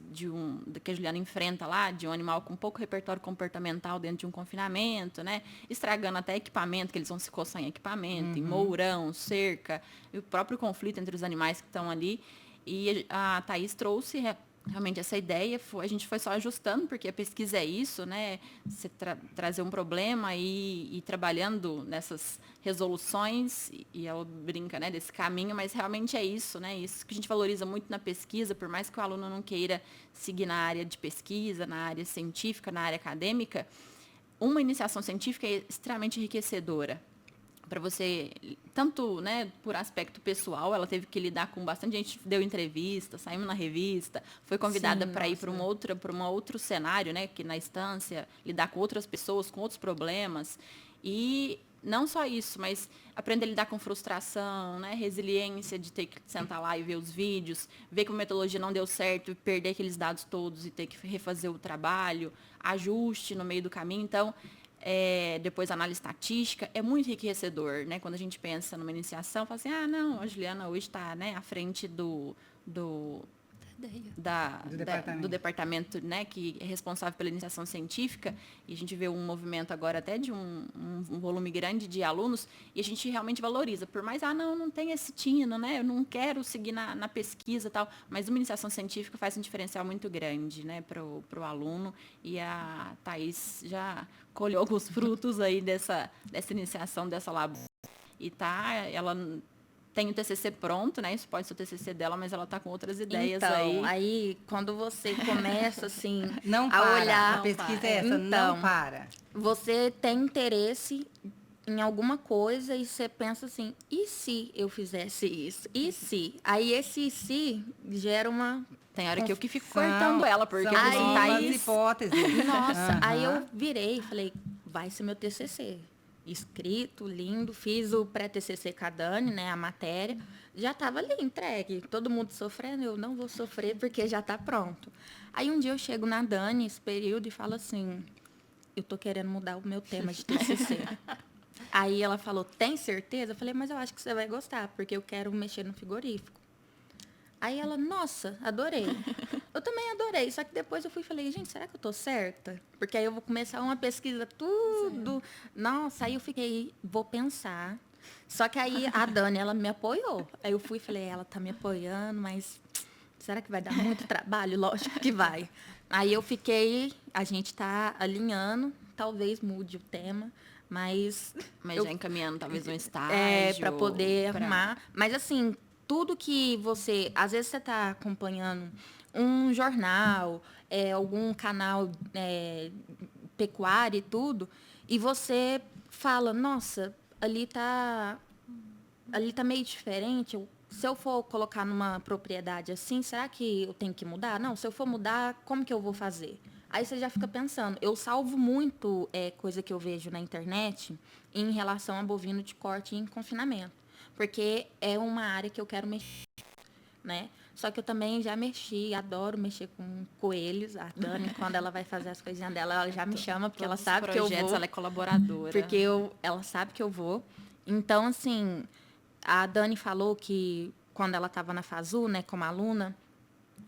que a Juliana enfrenta lá, de um animal com pouco repertório comportamental dentro de um confinamento, né? Estragando até equipamento, que eles vão se coçar em equipamento, em mourão, cerca, e o próprio conflito entre os animais que estão ali. E a Thaís trouxe realmente essa ideia, a gente foi só ajustando, porque a pesquisa é isso, né? Você trazer um problema e ir trabalhando nessas resoluções, e ela brinca, né, desse caminho, mas realmente é isso, né? Isso que a gente valoriza muito na pesquisa, por mais que o aluno não queira seguir na área de pesquisa, na área científica, na área acadêmica, uma iniciação científica é extremamente enriquecedora. Para você, tanto, né, por aspecto pessoal, ela teve que lidar com bastante gente, deu entrevista, saímos na revista, foi convidada para ir para um outro cenário, né, que na instância, lidar com outras pessoas, com outros problemas. E não só isso, mas aprender a lidar com frustração, né, resiliência de ter que sentar lá e ver os vídeos, ver que a metodologia não deu certo, perder aqueles dados todos e ter que refazer o trabalho, ajuste no meio do caminho. Então, depois análise estatística, é muito enriquecedor, né? Quando a gente pensa numa iniciação, fala assim, não, a Juliana hoje está, né, à frente do departamento, né, que é responsável pela iniciação científica, e a gente vê um movimento agora até de um volume grande de alunos, e a gente realmente valoriza, por mais, não tem esse tino, né, eu não quero seguir na pesquisa e tal, mas uma iniciação científica faz um diferencial muito grande, né, pro aluno, e a Thaís já colheu alguns frutos aí dessa iniciação, dessa lab, e ela tem o TCC pronto, né? Isso pode ser o TCC dela, mas ela tá com outras ideias aí. Então, aí quando você começa assim a olhar, a pesquisa é essa, não para. Você tem interesse em alguma coisa e você pensa assim, e se eu fizesse isso? E se? Aí esse e se gera uma... Tem hora que eu fico cortando ela, porque são Thaís... hipóteses. Nossa, aí eu virei e falei, vai ser meu TCC. Escrito, lindo, fiz o pré-TCC com a Dani, né, a matéria, já estava ali entregue, todo mundo sofrendo, eu não vou sofrer porque já está pronto. Aí um dia eu chego na Dani, esse período, e falo assim, eu tô querendo mudar o meu tema de TCC. Aí ela falou, tem certeza? Eu falei, mas eu acho que você vai gostar, porque eu quero mexer no frigorífico. Aí ela, nossa, adorei. Eu também adorei, só que depois eu fui e falei, gente, será que eu tô certa? Porque aí eu vou começar uma pesquisa, tudo. Nossa, aí eu fiquei, vou pensar. Só que aí a Dani, ela me apoiou. Aí eu fui e falei, ela tá me apoiando, mas será que vai dar muito trabalho? Lógico que vai. Aí eu fiquei, a gente tá alinhando, talvez mude o tema, mas já encaminhando talvez um estágio. Para poder arrumar. Mas assim, tudo que você... Às vezes você está acompanhando um jornal, algum canal pecuário e tudo, e você fala, nossa, ali tá meio diferente. Se eu for colocar numa propriedade assim, será que eu tenho que mudar? Não, se eu for mudar, como que eu vou fazer? Aí você já fica pensando. Eu salvo muito coisa que eu vejo na internet em relação a bovino de corte em confinamento. Porque é uma área que eu quero mexer, né? Só que eu também já mexi, adoro mexer com coelhos. A Dani, quando ela vai fazer as coisinhas dela, ela já me chama, porque ela sabe que eu vou. Ela é colaboradora. Porque ela sabe que eu vou. Então, assim, a Dani falou que quando ela estava na FASU, né, como aluna,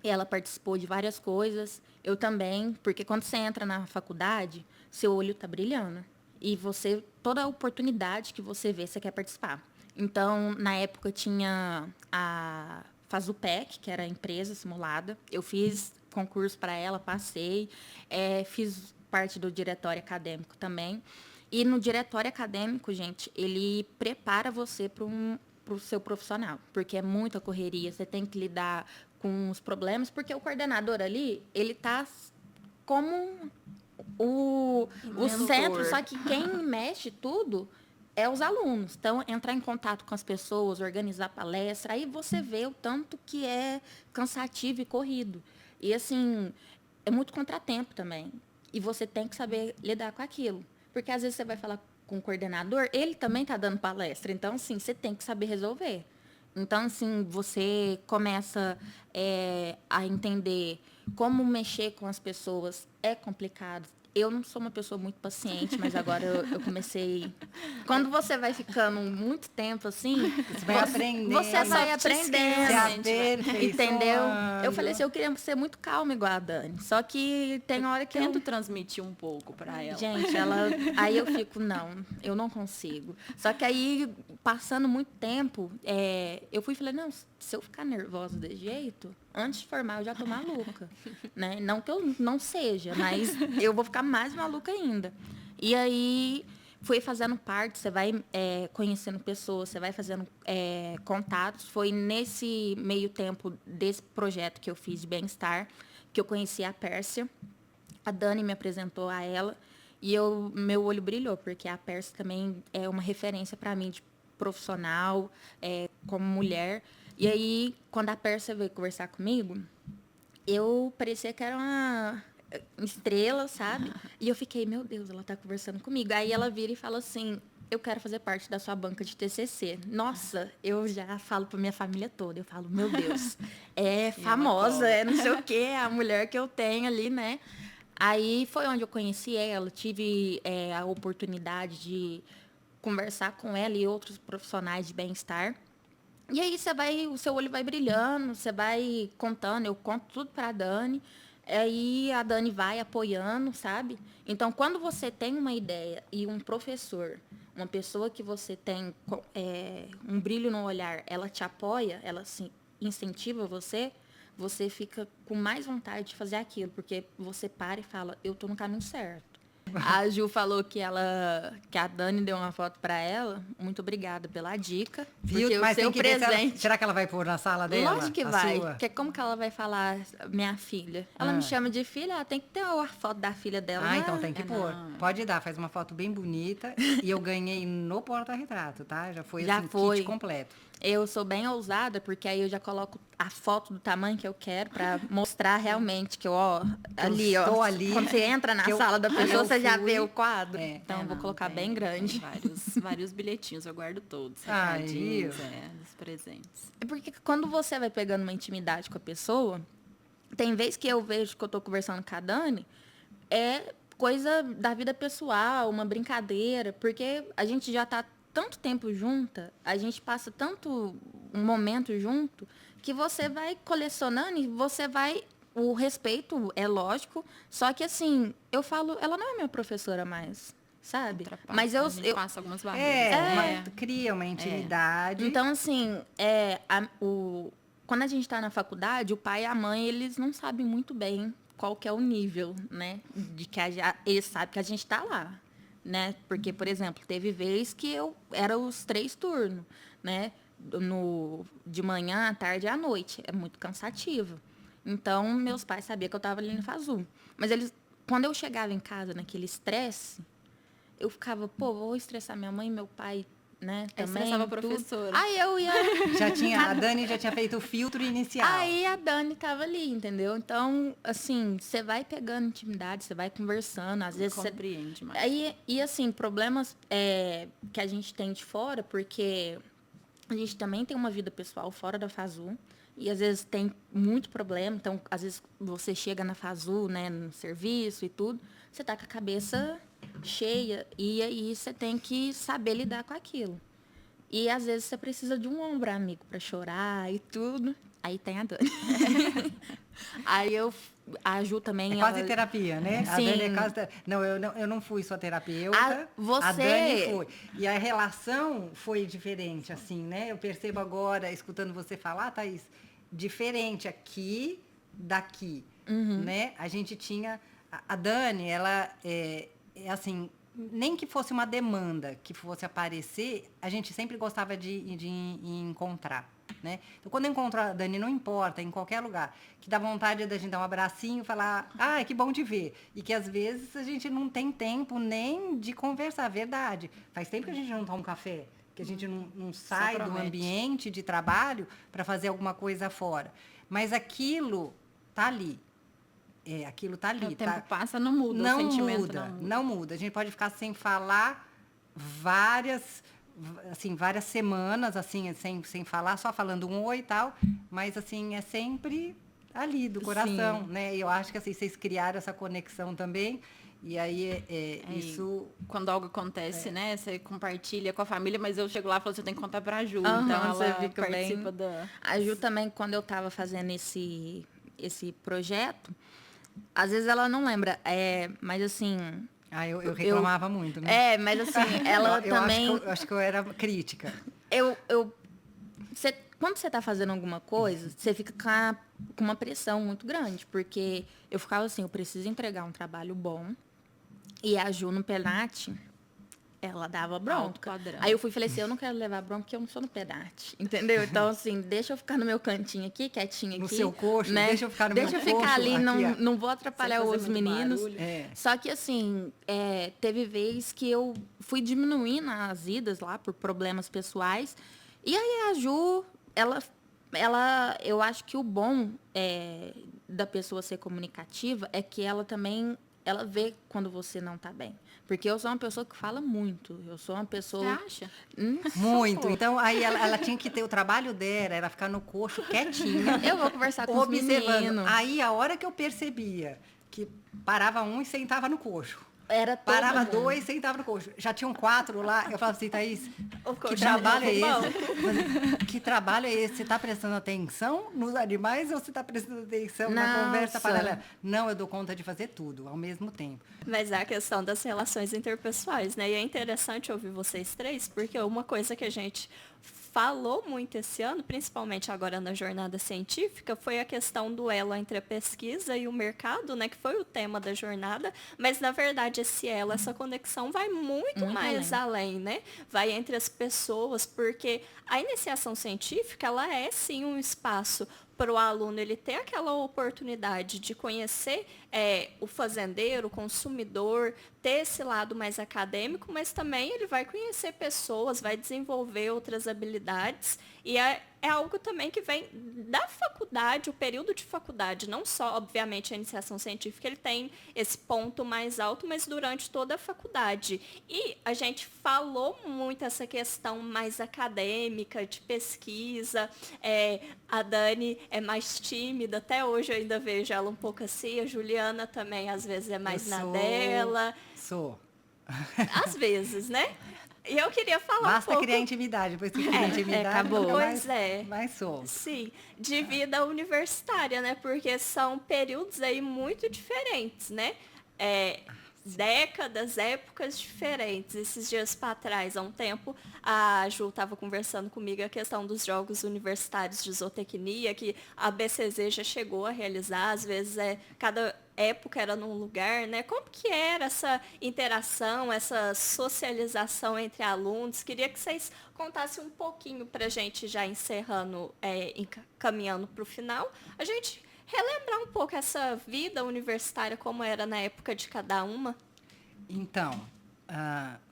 ela participou de várias coisas. Eu também, porque quando você entra na faculdade, seu olho está brilhando. E toda a oportunidade que você vê, você quer participar. Então, na época, tinha a FASUPEC, que era a empresa simulada. Eu fiz concurso para ela, passei. Fiz parte do diretório acadêmico também. E no diretório acadêmico, gente, ele prepara você para o seu profissional. Porque é muita correria, você tem que lidar com os problemas. Porque o coordenador ali, ele está como o centro, só que quem mexe tudo... os alunos. Então, entrar em contato com as pessoas, organizar palestra, aí você vê o tanto que é cansativo e corrido. E, assim, é muito contratempo também. E você tem que saber lidar com aquilo. Porque, às vezes, você vai falar com o coordenador, ele também está dando palestra. Então, assim, você tem que saber resolver. Então, assim, você começa a entender como mexer com as pessoas é complicado. Eu não sou uma pessoa muito paciente, mas agora eu comecei... Quando você vai ficando muito tempo assim... Você vai aprendendo. Você vai aprendendo. Entendeu? Eu falei assim, eu queria ser muito calma igual a Dani. Só que tem hora que tento transmitir um pouco para ela. Gente, aí eu fico, não, eu não consigo. Só que aí, passando muito tempo, eu fui e falei, não, se eu ficar nervosa desse jeito, antes de formar eu já tô maluca, né? Não que eu não seja, mas eu vou ficar mais maluca ainda. E aí fui fazendo parte, você vai conhecendo pessoas, você vai fazendo contatos. Foi nesse meio tempo desse projeto que eu fiz de bem-estar que eu conheci a Pérsia. A Dani me apresentou a ela e meu olho brilhou, porque a Pérsia também é uma referência para mim de profissional, como mulher. E aí, quando a Pérsia veio conversar comigo, eu parecia que era uma estrela, sabe? E eu fiquei, meu Deus, ela tá conversando comigo. Aí ela vira e fala assim, eu quero fazer parte da sua banca de TCC. Nossa, eu já falo pra minha família toda. Eu falo, meu Deus, é famosa, não sei o quê, é a mulher que eu tenho ali, né? Aí foi onde eu conheci ela, tive a oportunidade de conversar com ela e outros profissionais de bem-estar. E aí o seu olho vai brilhando, você vai contando, eu conto tudo para a Dani, aí a Dani vai apoiando, sabe? Então, quando você tem uma ideia e um professor, uma pessoa que você tem um brilho no olhar, ela te apoia, ela incentiva você, você fica com mais vontade de fazer aquilo, porque você para e fala, eu tô no caminho certo. A Ju falou que a Dani deu uma foto para ela. Muito obrigada pela dica. Viu? Porque Mas o seu presente... será que ela vai pôr na sala dela? Lógico que vai. Porque como que ela vai falar minha filha? Ela me chama de filha, ela tem que ter a foto da filha dela. Ah, então tem que pôr. Não. Pode dar, faz uma foto bem bonita. E eu ganhei no porta-retrato, tá? Já foi kit completo. Eu sou bem ousada, porque aí eu já coloco a foto do tamanho que eu quero para mostrar realmente que ali. Quando você entra na sala da pessoa, você já vê o quadro. Então, eu vou colocar bem grande. Vários bilhetinhos, eu guardo todos. Recadinhos, dos presentes. É porque quando você vai pegando uma intimidade com a pessoa, tem vezes que eu vejo que eu tô conversando com a Dani, é coisa da vida pessoal, uma brincadeira, porque a gente já tá tanto tempo junta, a gente passa tanto um momento junto, que você vai colecionando e você vai... O respeito é lógico, só que assim, eu falo, ela não é minha professora mais, sabe? Mas eu passo algumas barreiras. Cria uma intimidade. Então, assim, quando a gente está na faculdade, o pai e a mãe, eles não sabem muito bem qual que é o nível, né? De que eles sabem que a gente está lá. Né? Porque, por exemplo, teve vez que eu era os 3 turnos, né? De manhã, à tarde e à noite. É muito cansativo. Então, meus pais sabiam que eu estava ali no FASU. Mas quando eu chegava em casa naquele estresse, eu ficava, vou estressar minha mãe e meu pai, né? Também. Estressava a professora. Aí eu ia... A Dani já tinha feito o filtro inicial. Aí a Dani estava ali, entendeu? Então, assim, você vai pegando intimidade, você vai conversando, às vezes compreende mais. E assim, problemas que a gente tem de fora, porque a gente também tem uma vida pessoal fora da FASU, e às vezes tem muito problema. Então, às vezes você chega na FASU, né, no serviço e tudo, você tá com a cabeça cheia, e aí você tem que saber lidar com aquilo. E às vezes você precisa de um ombro amigo para chorar e tudo. Aí tem a Dani. Aí a Ju também... É quase terapia, né? Sim. A Dani é quase... Não, eu não fui sua terapeuta. A Dani foi. E a relação foi diferente, assim, né? Eu percebo agora, escutando você falar, Thaís, diferente aqui daqui, né? A gente tinha... A Dani, ela assim... Nem que fosse uma demanda que fosse aparecer, a gente sempre gostava de encontrar, né? Então, quando eu encontro a Dani, não importa, em qualquer lugar, que dá vontade da gente dar um abracinho e falar, que bom te ver. E que, às vezes, a gente não tem tempo nem de conversar, verdade. Faz tempo que a gente não toma um café, que a gente não sai do ambiente de trabalho para fazer alguma coisa fora. Mas aquilo tá ali. Aquilo tá ali. O tempo passa, não muda, o sentimento não muda. A gente pode ficar sem falar várias semanas, assim, sem falar, só falando um oi e tal, mas, assim, é sempre ali, do coração, né? E eu acho que, assim, vocês criaram essa conexão também, e aí isso... Quando algo acontece, né? Você compartilha com a família, mas eu chego lá e falo, você tem que contar pra Ju. Então, ela fica participa bem... A Ju também, quando eu estava fazendo esse projeto, às vezes ela não lembra, mas assim... eu reclamava muito, né? Mas assim, ela também... Eu acho que eu era crítica. Você quando você tá fazendo alguma coisa, você fica com uma pressão muito grande, porque eu ficava assim, eu preciso entregar um trabalho bom, e a Ju no penate, ela dava Alto bronca. padrão. Aí eu fui e falei assim, eu não quero levar bronca porque eu não sou no penate, entendeu? Então, assim, deixa eu ficar no meu cantinho aqui, quietinho No aqui. seu coxo, né? deixa eu ficar no Deixa meu eu ficar coxo, ali, aqui, não, ó. não vou atrapalhar Sem fazer os muito meninos. barulho. É. Só que, assim, teve vez que eu fui diminuindo as idas lá por problemas pessoais. E aí a Ju, eu acho que o bom da pessoa ser comunicativa é que ela também, ela vê quando você não tá bem. Porque eu sou uma pessoa que fala muito. Eu sou uma Você pessoa... acha? Muito. Então, aí ela tinha que ter o trabalho dela, era ficar no coxo quietinha. Eu vou conversar com os observando. meninos. Aí, a hora que eu percebia que parava um e sentava no coxo. Era todo Parava mundo. 2, sentava no coxo. Já tinham 4 lá. Eu falava assim, Thaís, O que coxo trabalho é bom. esse? Que trabalho é esse? Você está prestando atenção nos animais ou você está prestando atenção na conversa Nossa. paralela? Não, eu dou conta de fazer tudo ao mesmo tempo. Mas é a questão das relações interpessoais, né? E é interessante ouvir vocês três, porque uma coisa que a gente falou muito esse ano, principalmente agora na jornada científica, foi a questão do elo entre a pesquisa e o mercado, né? Que foi o tema da jornada, mas na verdade esse elo, essa conexão vai muito mais além, né? Vai entre as pessoas, porque a iniciação científica, ela é sim um espaço para o aluno ele ter aquela oportunidade de conhecer o fazendeiro, o consumidor, ter esse lado mais acadêmico, mas também ele vai conhecer pessoas, vai desenvolver outras habilidades e é algo também que vem da faculdade, o período de faculdade, não só, obviamente, a iniciação científica, ele tem esse ponto mais alto, mas durante toda a faculdade. E a gente falou muito essa questão mais acadêmica, de pesquisa, a Dani é mais tímida, até hoje eu ainda vejo ela um pouco assim, a Juliana também, às vezes, é mais na dela. Sou. Às vezes, né? E eu queria falar Basta um pouco... criar intimidade. Depois que cria intimidade, acabou. nunca Pois mais sou. Sim, de vida universitária, né? Porque são períodos aí muito diferentes, né? Décadas, épocas diferentes. Esses dias para trás, há um tempo, a Ju estava conversando comigo a questão dos Jogos Universitários de Zootecnia, que a BCZ já chegou a realizar, às vezes cada época era num lugar, né? Como que era essa interação, essa socialização entre alunos? Queria que vocês contassem um pouquinho para a gente, já encerrando, caminhando para o final, a gente relembrar um pouco essa vida universitária, como era na época de cada uma. Então,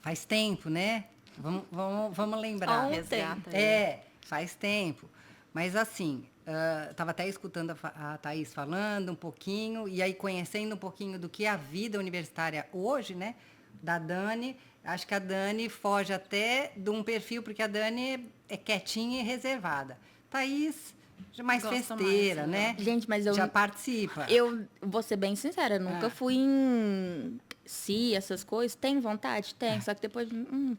faz tempo, né? Vamos lembrar. Ontem. Resgata aí. Faz tempo. Mas assim, estava até escutando a Thaís falando um pouquinho, e aí conhecendo um pouquinho do que é a vida universitária hoje, né? Da Dani. Acho que a Dani foge até de um perfil, porque a Dani é quietinha e reservada. Thaís, já mais Gosta festeira, mais, né? Gente, mas eu... Já participa. Eu vou ser bem sincera, eu nunca fui em essas coisas. Tem vontade? Tem. Só que depois,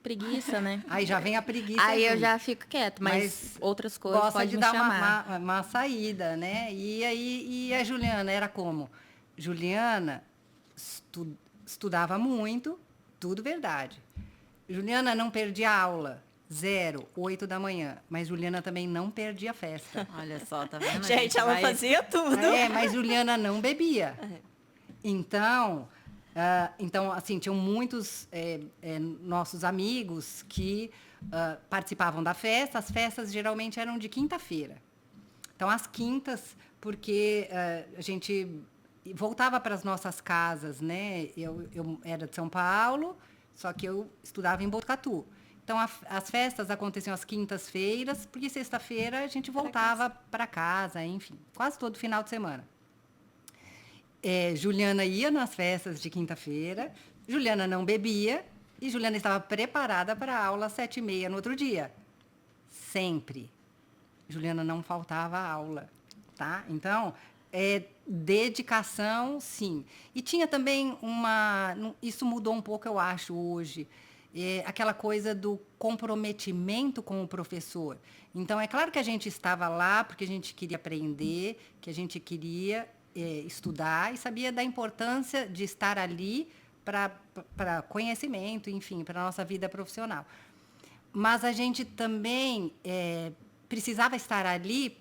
preguiça, né? Aí já vem a preguiça. Aí eu junto. já fico quieto, mas outras coisas gosta pode de me dar chamar. uma saída, né? E a Juliana era como? Juliana estudava muito, tudo verdade. Juliana não perdia aula, 8 da manhã. Mas Juliana também não perdia festa. Olha só, tá vendo? Gente, ela fazia tudo. Mas Juliana não bebia. Então, assim, tinham muitos nossos amigos que participavam da festa. As festas geralmente eram de quinta-feira. Então, às quintas, porque a gente voltava para as nossas casas, né? Eu era de São Paulo, só que eu estudava em Botucatu. Então, as festas aconteciam às quintas-feiras, porque sexta-feira a gente voltava para casa, enfim, quase todo final de semana. Juliana ia nas festas de quinta-feira, Juliana não bebia e Juliana estava preparada para a aula às 7h30 no outro dia. Sempre. Juliana não faltava a aula, tá? Então, dedicação, sim. E tinha também isso mudou um pouco, eu acho, hoje, aquela coisa do comprometimento com o professor. Então, é claro que a gente estava lá porque a gente queria aprender, que a gente queria estudar e sabia da importância de estar ali para conhecimento, enfim, para a nossa vida profissional. Mas a gente também precisava estar ali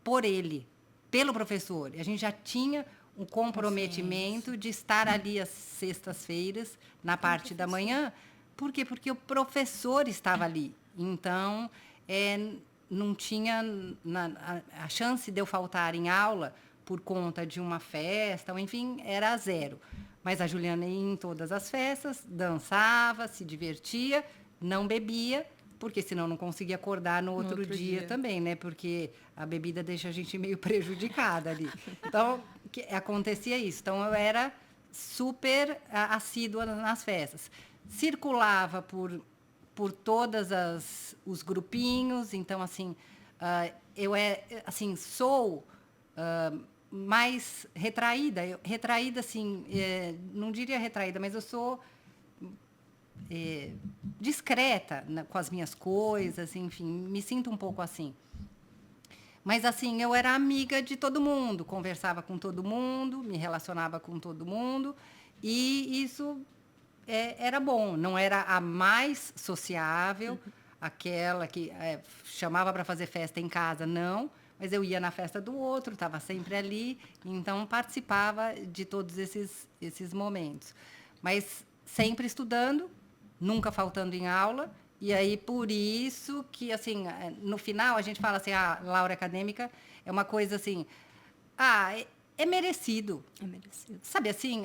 por ele, pelo professor. A gente já tinha um comprometimento de estar ali às sextas-feiras, na parte da manhã. Por quê? Porque o professor estava ali. Então, não tinha a chance de eu faltar em aula por conta de uma festa, ou enfim, era zero. Mas a Juliana ia em todas as festas, dançava, se divertia, não bebia, porque senão não conseguia acordar no outro dia também, né? Porque a bebida deixa a gente meio prejudicada ali. Então, acontecia isso. Então, eu era super assídua nas festas. Circulava por todas os grupinhos. Então, assim, eu sou mais retraída. Retraída, assim, não diria retraída, mas eu sou discreta com as minhas coisas, enfim, me sinto um pouco assim. Mas, assim, eu era amiga de todo mundo, conversava com todo mundo, me relacionava com todo mundo, e isso era bom. Não era a mais sociável, aquela que chamava para fazer festa em casa, não, mas eu ia na festa do outro, estava sempre ali, então participava de todos esses momentos. Mas sempre estudando, nunca faltando em aula. E aí, por isso que, assim, no final, a gente fala assim, a Laura acadêmica é uma coisa assim, é merecido. É merecido. Sabe assim,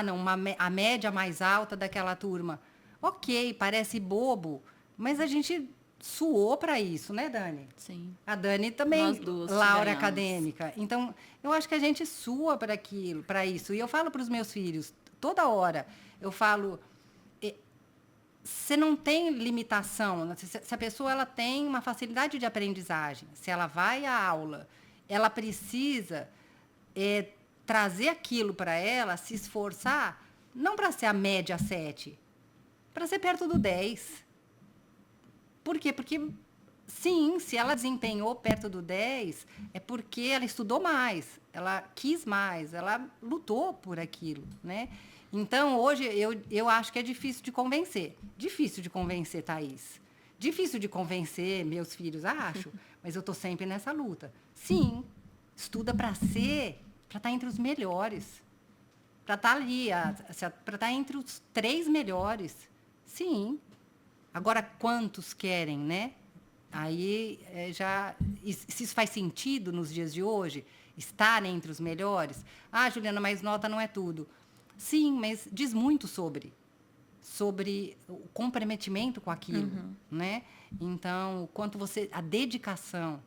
não, a média mais alta daquela turma. Ok, parece bobo, mas a gente suou para isso, né, Dani? Sim. A Dani também, Nós duas Laura ganhamos. acadêmica. Então, eu acho que a gente sua para aquilo, para isso. E eu falo para os meus filhos, toda hora, eu falo, você não tem limitação. Se a pessoa ela tem uma facilidade de aprendizagem, se ela vai à aula, ela precisa trazer aquilo para ela, se esforçar, não para ser a média 7, para ser perto do 10. Por quê? Porque, sim, se ela desempenhou perto do 10, é porque ela estudou mais, ela quis mais, ela lutou por aquilo, né? Então, hoje, eu acho que é difícil de convencer. Difícil de convencer, Thaís. Difícil de convencer meus filhos, acho. Mas eu estou sempre nessa luta. Sim, estuda para estar entre os melhores. Para estar ali, para estar entre os 3 melhores. Sim. Agora, quantos querem, né? Aí, se isso faz sentido nos dias de hoje, estar entre os melhores. Juliana, mas nota não é tudo. Sim, mas diz muito sobre o comprometimento com aquilo, né? Então, o quanto a dedicação.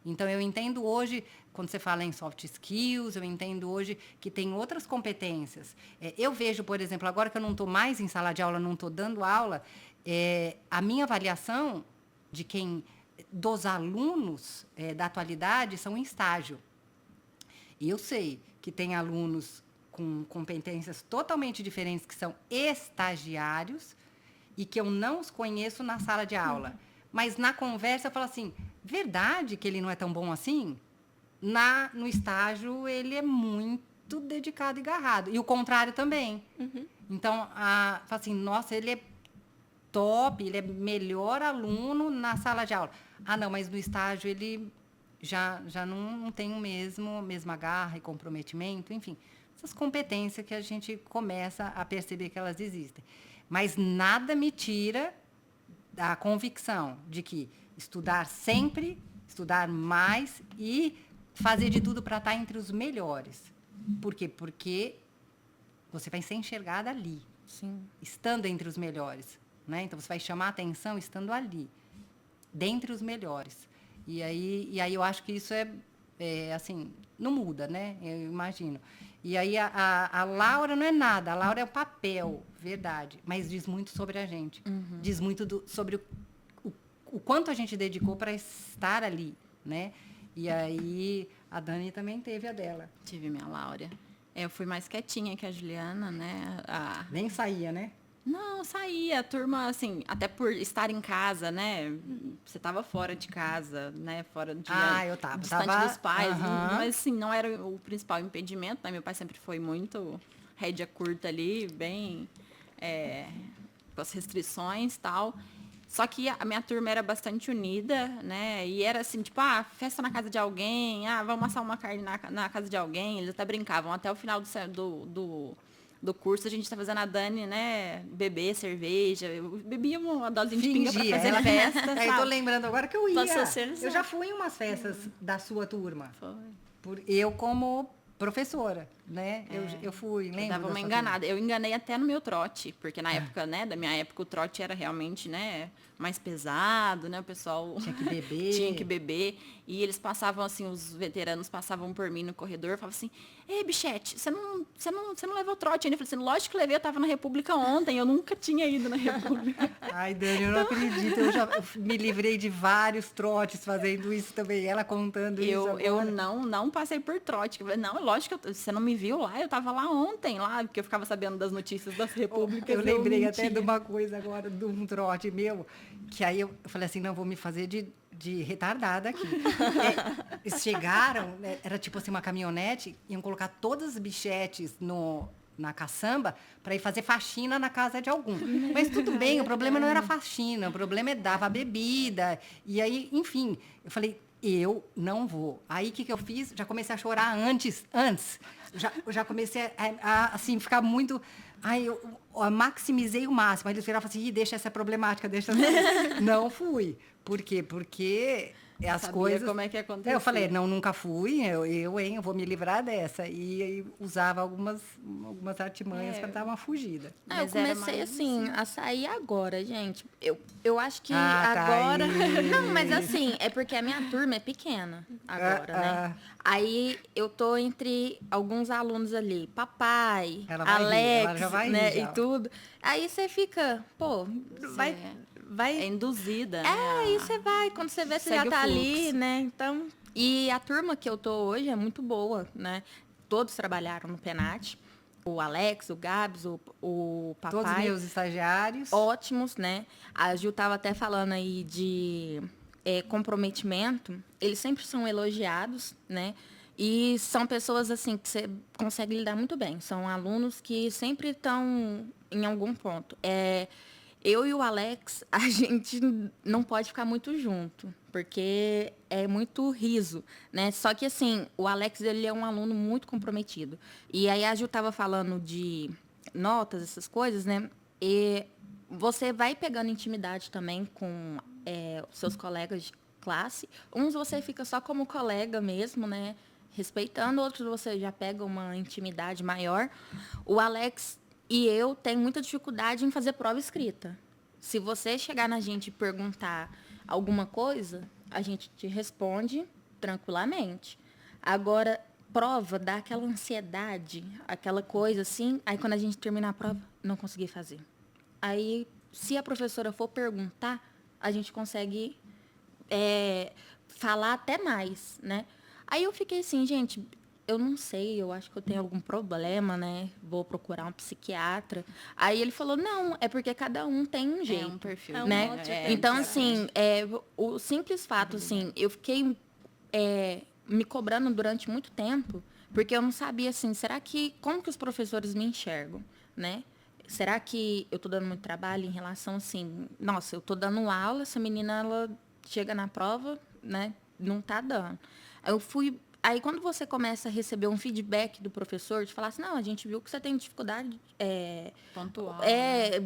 Então, eu entendo hoje, quando você fala em soft skills, eu entendo hoje que tem outras competências. Eu vejo, por exemplo, agora que eu não estou mais em sala de aula, não estou dando aula, a minha avaliação dos alunos da atualidade são em estágio. E eu sei que tem alunos com competências totalmente diferentes, que são estagiários, e que eu não os conheço na sala de aula. Mas, na conversa, eu falo assim, verdade que ele não é tão bom assim? No estágio, ele é muito dedicado e agarrado. E o contrário também. Então, falo assim, nossa, ele é top, ele é melhor aluno na sala de aula. Não, mas no estágio ele já não tem a mesma garra e comprometimento, enfim. Essas competências que a gente começa a perceber que elas existem. Mas nada me tira da convicção de que estudar sempre, estudar mais e fazer de tudo para estar entre os melhores. Por quê? Porque você vai ser enxergada ali, Sim. estando entre os melhores, né? Então, você vai chamar a atenção estando ali, dentre os melhores. E aí eu acho que isso assim, não muda, né? Eu imagino. E aí a Laura não é nada, a Laura é o papel, verdade, mas diz muito sobre a gente. Diz muito sobre o quanto a gente dedicou para estar ali, né? E aí a Dani também teve a dela. Tive minha Laura. Eu fui mais quietinha que a Juliana, né? Nem saía, né? Não, saía, a turma, assim, até por estar em casa, né? Você estava fora de casa, né? Fora de eu tava. distante dos pais. Aham. Mas, assim, não era o principal impedimento, né? Meu pai sempre foi muito rédea curta ali, bem com as restrições e tal. Só que a minha turma era bastante unida, né? E era assim, tipo, festa na casa de alguém, vamos assar uma carne na casa de alguém. Eles até brincavam. Até o final do curso, a gente tá fazendo a Dani, né, beber cerveja. Eu bebia uma dose de pinga pra fazer festa, sabe? Eu tô lembrando agora que eu ia. Pra socializar. Eu já fui em umas festas da sua turma. Foi. Eu como professora, né? Eu fui, Eu lembra? dava uma enganada. Eu enganei até no meu trote, porque na época, né, da minha época, o trote era realmente, né, mais pesado, né? O pessoal Tinha que beber. tinha que beber. E eles passavam assim, os veteranos passavam por mim no corredor, falavam assim: "Ei, bichete, você não levou trote ainda?" Eu falei assim: "Lógico que levei, eu tava na República ontem, eu nunca tinha ido na República." Ai, Dani, eu não acredito. Eu me livrei de vários trotes fazendo isso também. Ela contando isso Eu agora. não passei por trote. Eu falei, não, lógico que você não me viu lá, eu tava lá ontem, lá, porque eu ficava sabendo das notícias das repúblicas. Eu lembrei mentia. até de uma coisa agora, de um trote meu, que aí eu falei assim, não, vou me fazer de retardada aqui. Eles chegaram, né, era tipo assim, uma caminhonete, iam colocar todas as bichetes na caçamba para ir fazer faxina na casa de algum. Mas tudo bem, o problema não era faxina, o problema é dava bebida. E aí, enfim, eu falei, eu não vou. Aí o que eu fiz? Já comecei a chorar antes. Eu já comecei assim, ficar muito. Aí eu maximizei o máximo. Aí eles viraram e falaram assim, deixa essa problemática, deixa essa. Não fui. Por quê? Porque as Sabia coisas. como é que acontecia. Eu falei, não, nunca fui, eu vou me livrar dessa. E usava algumas artimanhas para dar uma fugida. Eu Mas era comecei mais assim a sair agora, gente. Eu acho que Ah, agora. Thaís. Não, mas assim, é porque a minha turma é pequena agora, né? Aí eu tô entre alguns alunos ali, papai, Ela vai rir, Alex, ela já vai rir, né? já. E tudo. Aí você fica, pô, vai. É induzida, né? Aí você vai, quando você vê, você já Segue o tá ali, fluxo. né? Então, e a turma que eu tô hoje é muito boa, né? Todos trabalharam no Penat. O Alex, o Gabs, o papai. Todos meus estagiários. Ótimos, né? A Gil tava até falando aí de comprometimento. Eles sempre são elogiados, né? E são pessoas, assim, que você consegue lidar muito bem. São alunos que sempre estão em algum ponto. Eu e o Alex, a gente não pode ficar muito junto, porque é muito riso, né? Só que, assim, o Alex, ele é um aluno muito comprometido. E aí a Gil estava falando de notas, essas coisas, né? E você vai pegando intimidade também com os seus colegas de classe. Uns você fica só como colega mesmo, né? Respeitando, outros você já pega uma intimidade maior. O Alex e eu tenho muita dificuldade em fazer prova escrita. Se você chegar na gente e perguntar alguma coisa, a gente te responde tranquilamente. Agora, prova dá aquela ansiedade, aquela coisa assim. Aí, quando a gente termina a prova, não consegui fazer. Aí, se a professora for perguntar, a gente consegue falar até mais, né? Aí eu fiquei assim, gente, eu não sei, eu acho que eu tenho algum problema, né? Vou procurar um psiquiatra. Aí ele falou, não, é porque cada um tem um jeito. Um perfil. É um né? modo de Então, pensar. assim, o simples fato, assim, eu fiquei me cobrando durante muito tempo, porque eu não sabia, assim, como que os professores me enxergam, né? Será que eu estou dando muito trabalho em relação, assim, nossa, eu estou dando aula, essa menina, ela chega na prova, né? Não está dando. Aí, quando você começa a receber um feedback do professor, de falar assim, não, a gente viu que você tem dificuldade Pontual. É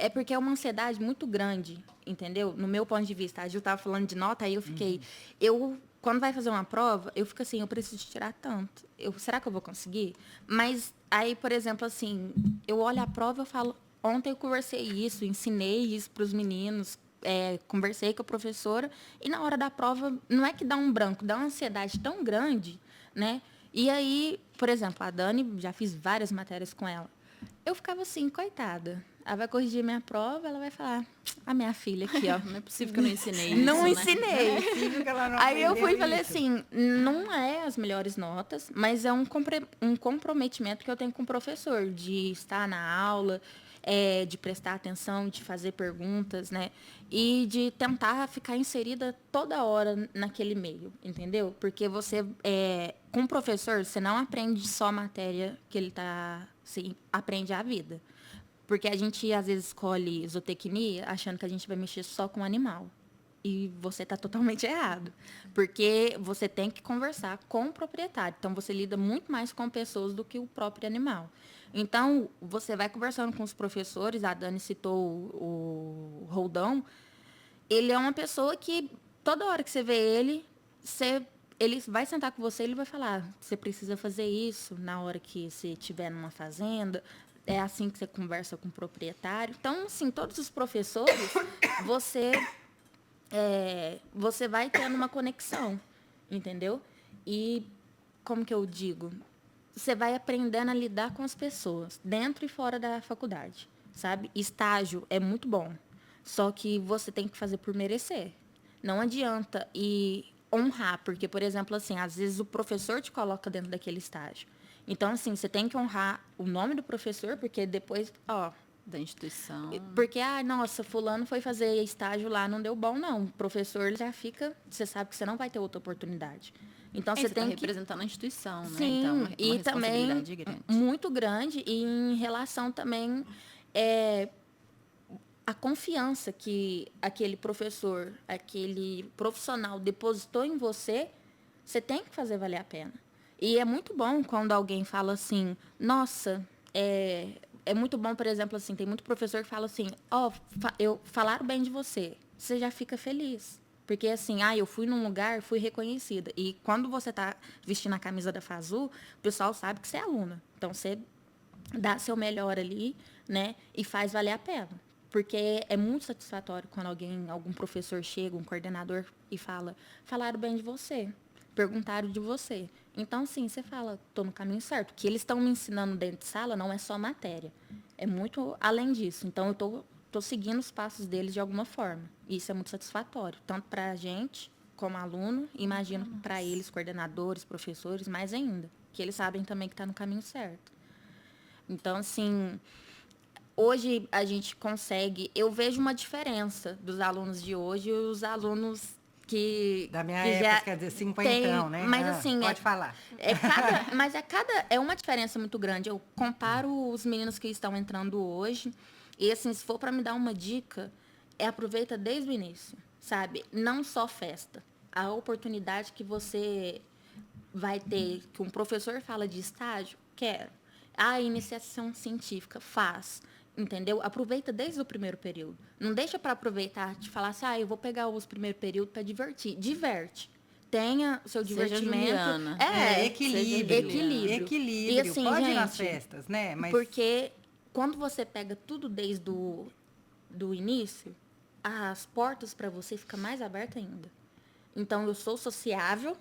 porque é uma ansiedade muito grande, entendeu? No meu ponto de vista. A Gil estava falando de nota, aí eu fiquei... Quando vai fazer uma prova, eu fico assim, eu preciso tirar tanto. Será que eu vou conseguir? Mas aí, por exemplo, assim, eu olho a prova e falo, ontem eu conversei isso, ensinei isso para os meninos, conversei com a professora, e na hora da prova, não é que dá um branco, dá uma ansiedade tão grande, né? E aí, por exemplo, a Dani, já fiz várias matérias com ela. Eu ficava assim, coitada. Ela vai corrigir minha prova, ela vai falar, a minha filha aqui, ó. Não é possível que eu não ensinei Não isso, né? ensinei. É possível que ela não Aí eu fui e aprendeu falei isso. assim, não é as melhores notas, mas é um comprometimento que eu tenho com o professor, de estar na aula, de prestar atenção, de fazer perguntas, né? E de tentar ficar inserida toda hora naquele meio, entendeu? Porque você, com o professor, você não aprende só a matéria que ele está... Você aprende a vida. Porque a gente, às vezes, escolhe zootecnia achando que a gente vai mexer só com animal. E você está totalmente errado. Porque você tem que conversar com o proprietário. Então, você lida muito mais com pessoas do que o próprio animal. Então, você vai conversando com os professores. A Dani citou o Roldão. Ele é uma pessoa que, toda hora que você vê ele, ele vai sentar com você e ele vai falar, você precisa fazer isso na hora que você estiver numa fazenda. É assim que você conversa com o proprietário. Então, assim, todos os professores, você vai tendo uma conexão, entendeu? E, como que eu digo? Você vai aprendendo a lidar com as pessoas, dentro e fora da faculdade, sabe? Estágio é muito bom, só que você tem que fazer por merecer. Não adianta honrar, porque, por exemplo, assim, às vezes o professor te coloca dentro daquele estágio. Então, assim, você tem que honrar o nome do professor, porque depois, Da instituição. porque, nossa, fulano foi fazer estágio lá, não deu bom, não. O professor já fica, você sabe que você não vai ter outra oportunidade. Então, você tem tá que... representando a instituição, né? Sim, Então, uma e também responsabilidade grande. muito grande, e em relação também a confiança que aquele professor, aquele profissional depositou em você, você tem que fazer valer a pena. E é muito bom quando alguém fala assim, nossa, é muito bom, por exemplo, assim, tem muito professor que fala assim, falaram bem de você já fica feliz. Porque assim, eu fui num lugar, fui reconhecida. E quando você está vestindo a camisa da FASU, o pessoal sabe que você é aluna. Então, você dá seu melhor ali, né? E faz valer a pena. Porque é muito satisfatório quando algum professor chega, um coordenador, e falaram bem de você, perguntaram de você. Então, sim, você fala, estou no caminho certo. O que eles estão me ensinando dentro de sala não é só matéria. É muito além disso. Então, eu estou seguindo os passos deles de alguma forma. E isso é muito satisfatório, tanto para a gente, como aluno, imagino para eles, coordenadores, professores, mais ainda. Que eles sabem também que está no caminho certo. Então, assim, hoje a gente consegue... Eu vejo uma diferença dos alunos de hoje e os alunos da minha que época, já quer dizer, cinquentão, né? Mas assim, pode falar. É uma diferença muito grande. Eu comparo os meninos que estão entrando hoje e assim, se for para me dar uma dica, aproveita desde o início, sabe? Não só festa. A oportunidade que você vai ter, que um professor fala de estágio, quero. Iniciação científica, faz. Entendeu? Aproveita desde o primeiro período. Não deixa para aproveitar de falar assim, eu vou pegar os primeiros períodos para divertir. Diverte. Tenha o seu divertimento. Juliana. Equilíbrio. E assim, pode ir nas festas, né? Mas... Porque quando você pega tudo desde do início, as portas para você ficam mais abertas ainda. Então, eu sou sociável,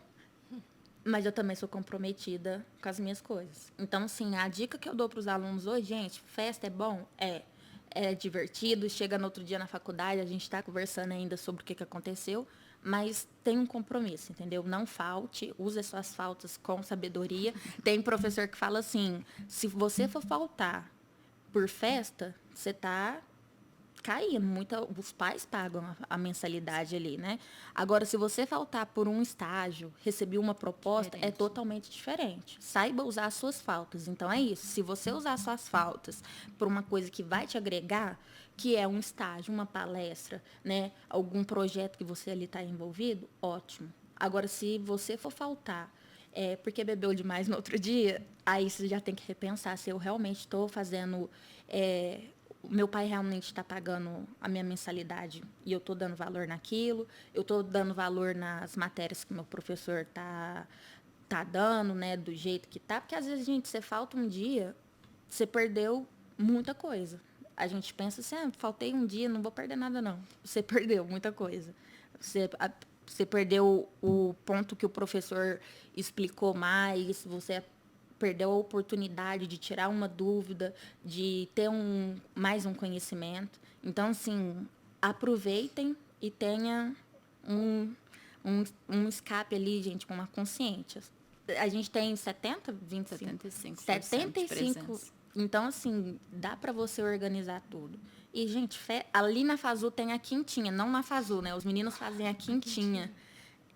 mas eu também sou comprometida com as minhas coisas. Então, assim, a dica que eu dou para os alunos hoje, gente, festa é bom? É divertido, chega no outro dia na faculdade, a gente está conversando ainda sobre o que aconteceu, mas tem um compromisso, entendeu? Não falte, use as suas faltas com sabedoria. Tem professor que fala assim, se você for faltar por festa, você está caindo. Os pais pagam a mensalidade ali, né? Agora, se você faltar por um estágio, receber uma proposta, é totalmente diferente. Saiba usar as suas faltas. Então, é isso. Se você usar as suas faltas por uma coisa que vai te agregar, que é um estágio, uma palestra, né? Algum projeto que você ali está envolvido, ótimo. Agora, se você for faltar porque bebeu demais no outro dia, aí você já tem que repensar se eu realmente estou fazendo... meu pai realmente está pagando a minha mensalidade e eu estou dando valor naquilo, eu estou dando valor nas matérias que meu professor tá dando, né, do jeito que tá, porque às vezes, gente, você falta um dia, você perdeu muita coisa. A gente pensa assim, faltei um dia, não vou perder nada, não. Você perdeu muita coisa. Você perdeu o ponto que o professor explicou mais, você perdeu a oportunidade de tirar uma dúvida, de ter mais um conhecimento. Então, assim, aproveitem e tenha um escape ali, gente, com uma consciência. A gente tem 70, 25? 75. Então, assim, dá para você organizar tudo. E, gente, ali na FASU tem a quintinha, não na FASU, né? Os meninos fazem a quintinha.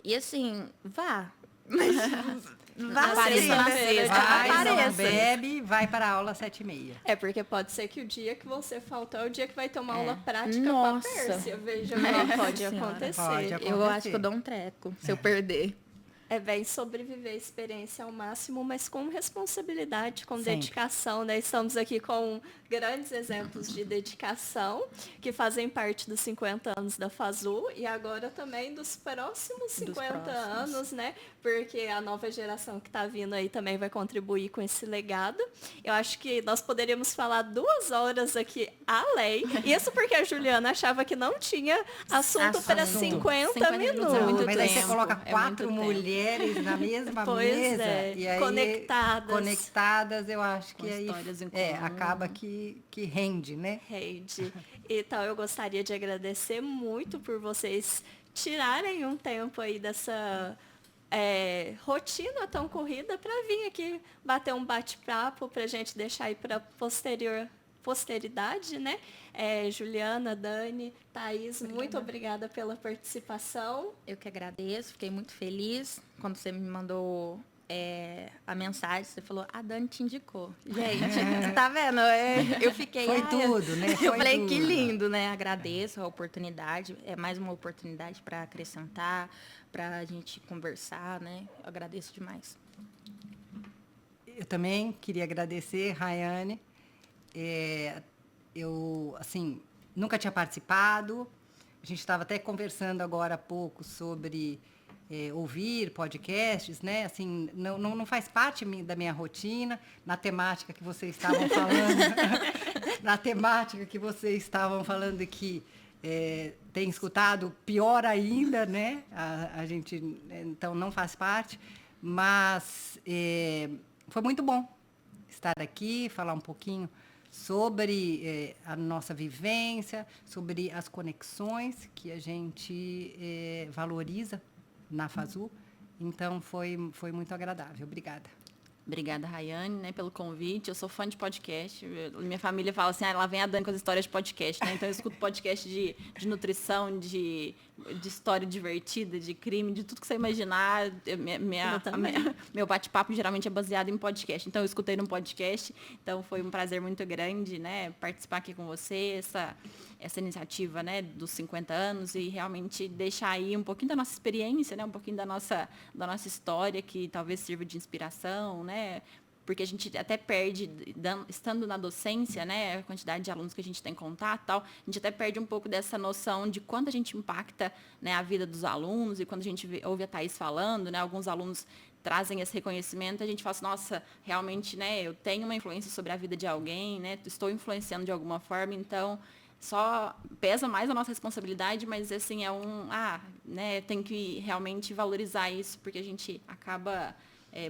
E, assim, vá. Apareça na sexta. Vai, não Apareça. bebe, vai para a aula às 7h30. É, porque pode ser que o dia que você faltar é o dia que vai ter uma aula prática Nossa. com a Pérsia. Veja bem, pode Senhora. acontecer. Pode Eu acho que eu dou um treco se eu perder. É bem sobreviver a experiência ao máximo, mas com responsabilidade, com Sempre. dedicação, né? Estamos aqui com grandes exemplos de dedicação que fazem parte dos 50 anos da FASU e agora também dos próximos 50 anos, né? Porque a nova geração que está vindo aí também vai contribuir com esse legado. Eu acho que nós poderíamos falar 2 horas aqui além. Isso porque a Juliana achava que não tinha assunto para 50 50 minutos. é muito Mas aí você tempo, coloca é 4 muito tempo. mulheres na mesma Pois mesa. é, E aí, conectadas, eu acho que Com aí histórias em comum. acaba que rende, né? Rede. Então, eu gostaria de agradecer muito por vocês tirarem um tempo aí dessa rotina tão corrida para vir aqui bater um bate-papo para a gente deixar aí para posteridade, né? Juliana, Dani, Thaís, muito obrigada pela participação. Eu que agradeço, fiquei muito feliz quando você me mandou a mensagem, você falou, a Dani te indicou. Gente, você tá vendo? Eu fiquei... Foi tudo, né? Eu Foi falei, tudo. que lindo, né? Agradeço a oportunidade, é mais uma oportunidade para acrescentar, para a gente conversar, né? Eu agradeço demais. Eu também queria agradecer, Rayane. Eu, assim, nunca tinha participado. A gente estava até conversando agora há pouco sobre ouvir podcasts, né? Assim, não faz parte da minha rotina, na temática que vocês estavam falando, na temática que vocês estavam falando que tem escutado, pior ainda, né? A gente, então, não faz parte, mas foi muito bom estar aqui, falar um pouquinho sobre a nossa vivência, sobre as conexões que a gente valoriza na FASU. Então, foi muito agradável. Obrigada. Obrigada, Rayane, né, pelo convite. Eu sou fã de podcast. Minha família fala assim, lá vem a Dani com as histórias de podcast, né? Então, eu escuto podcast de nutrição, de história divertida, de crime, de tudo que você imaginar. Meu bate-papo geralmente é baseado em podcast. Então, eu escutei num podcast. Então, foi um prazer muito grande, né, participar aqui com você, essa iniciativa, né, dos 50 anos e realmente deixar aí um pouquinho da nossa experiência, né, um pouquinho da nossa história, que talvez sirva de inspiração, né, porque a gente até perde, estando na docência, né, a quantidade de alunos que a gente tem contato, tal, a gente até perde um pouco dessa noção de quanto a gente impacta, né, a vida dos alunos, e quando a gente ouve a Thaís falando, né, alguns alunos trazem esse reconhecimento, a gente fala assim, nossa, realmente, né, eu tenho uma influência sobre a vida de alguém, né, estou influenciando de alguma forma, então só pesa mais a nossa responsabilidade, mas assim, né, tem que realmente valorizar isso, porque a gente acaba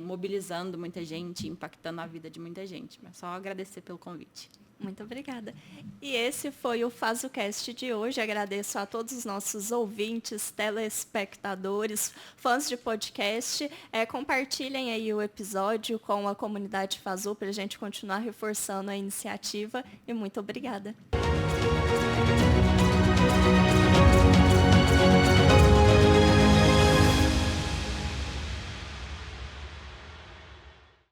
mobilizando muita gente, impactando a vida de muita gente. Mas só agradecer pelo convite. Muito obrigada. E esse foi o FazoCast de hoje. Agradeço a todos os nossos ouvintes, telespectadores, fãs de podcast. Compartilhem aí o episódio com a comunidade Fazu para a gente continuar reforçando a iniciativa. E muito obrigada.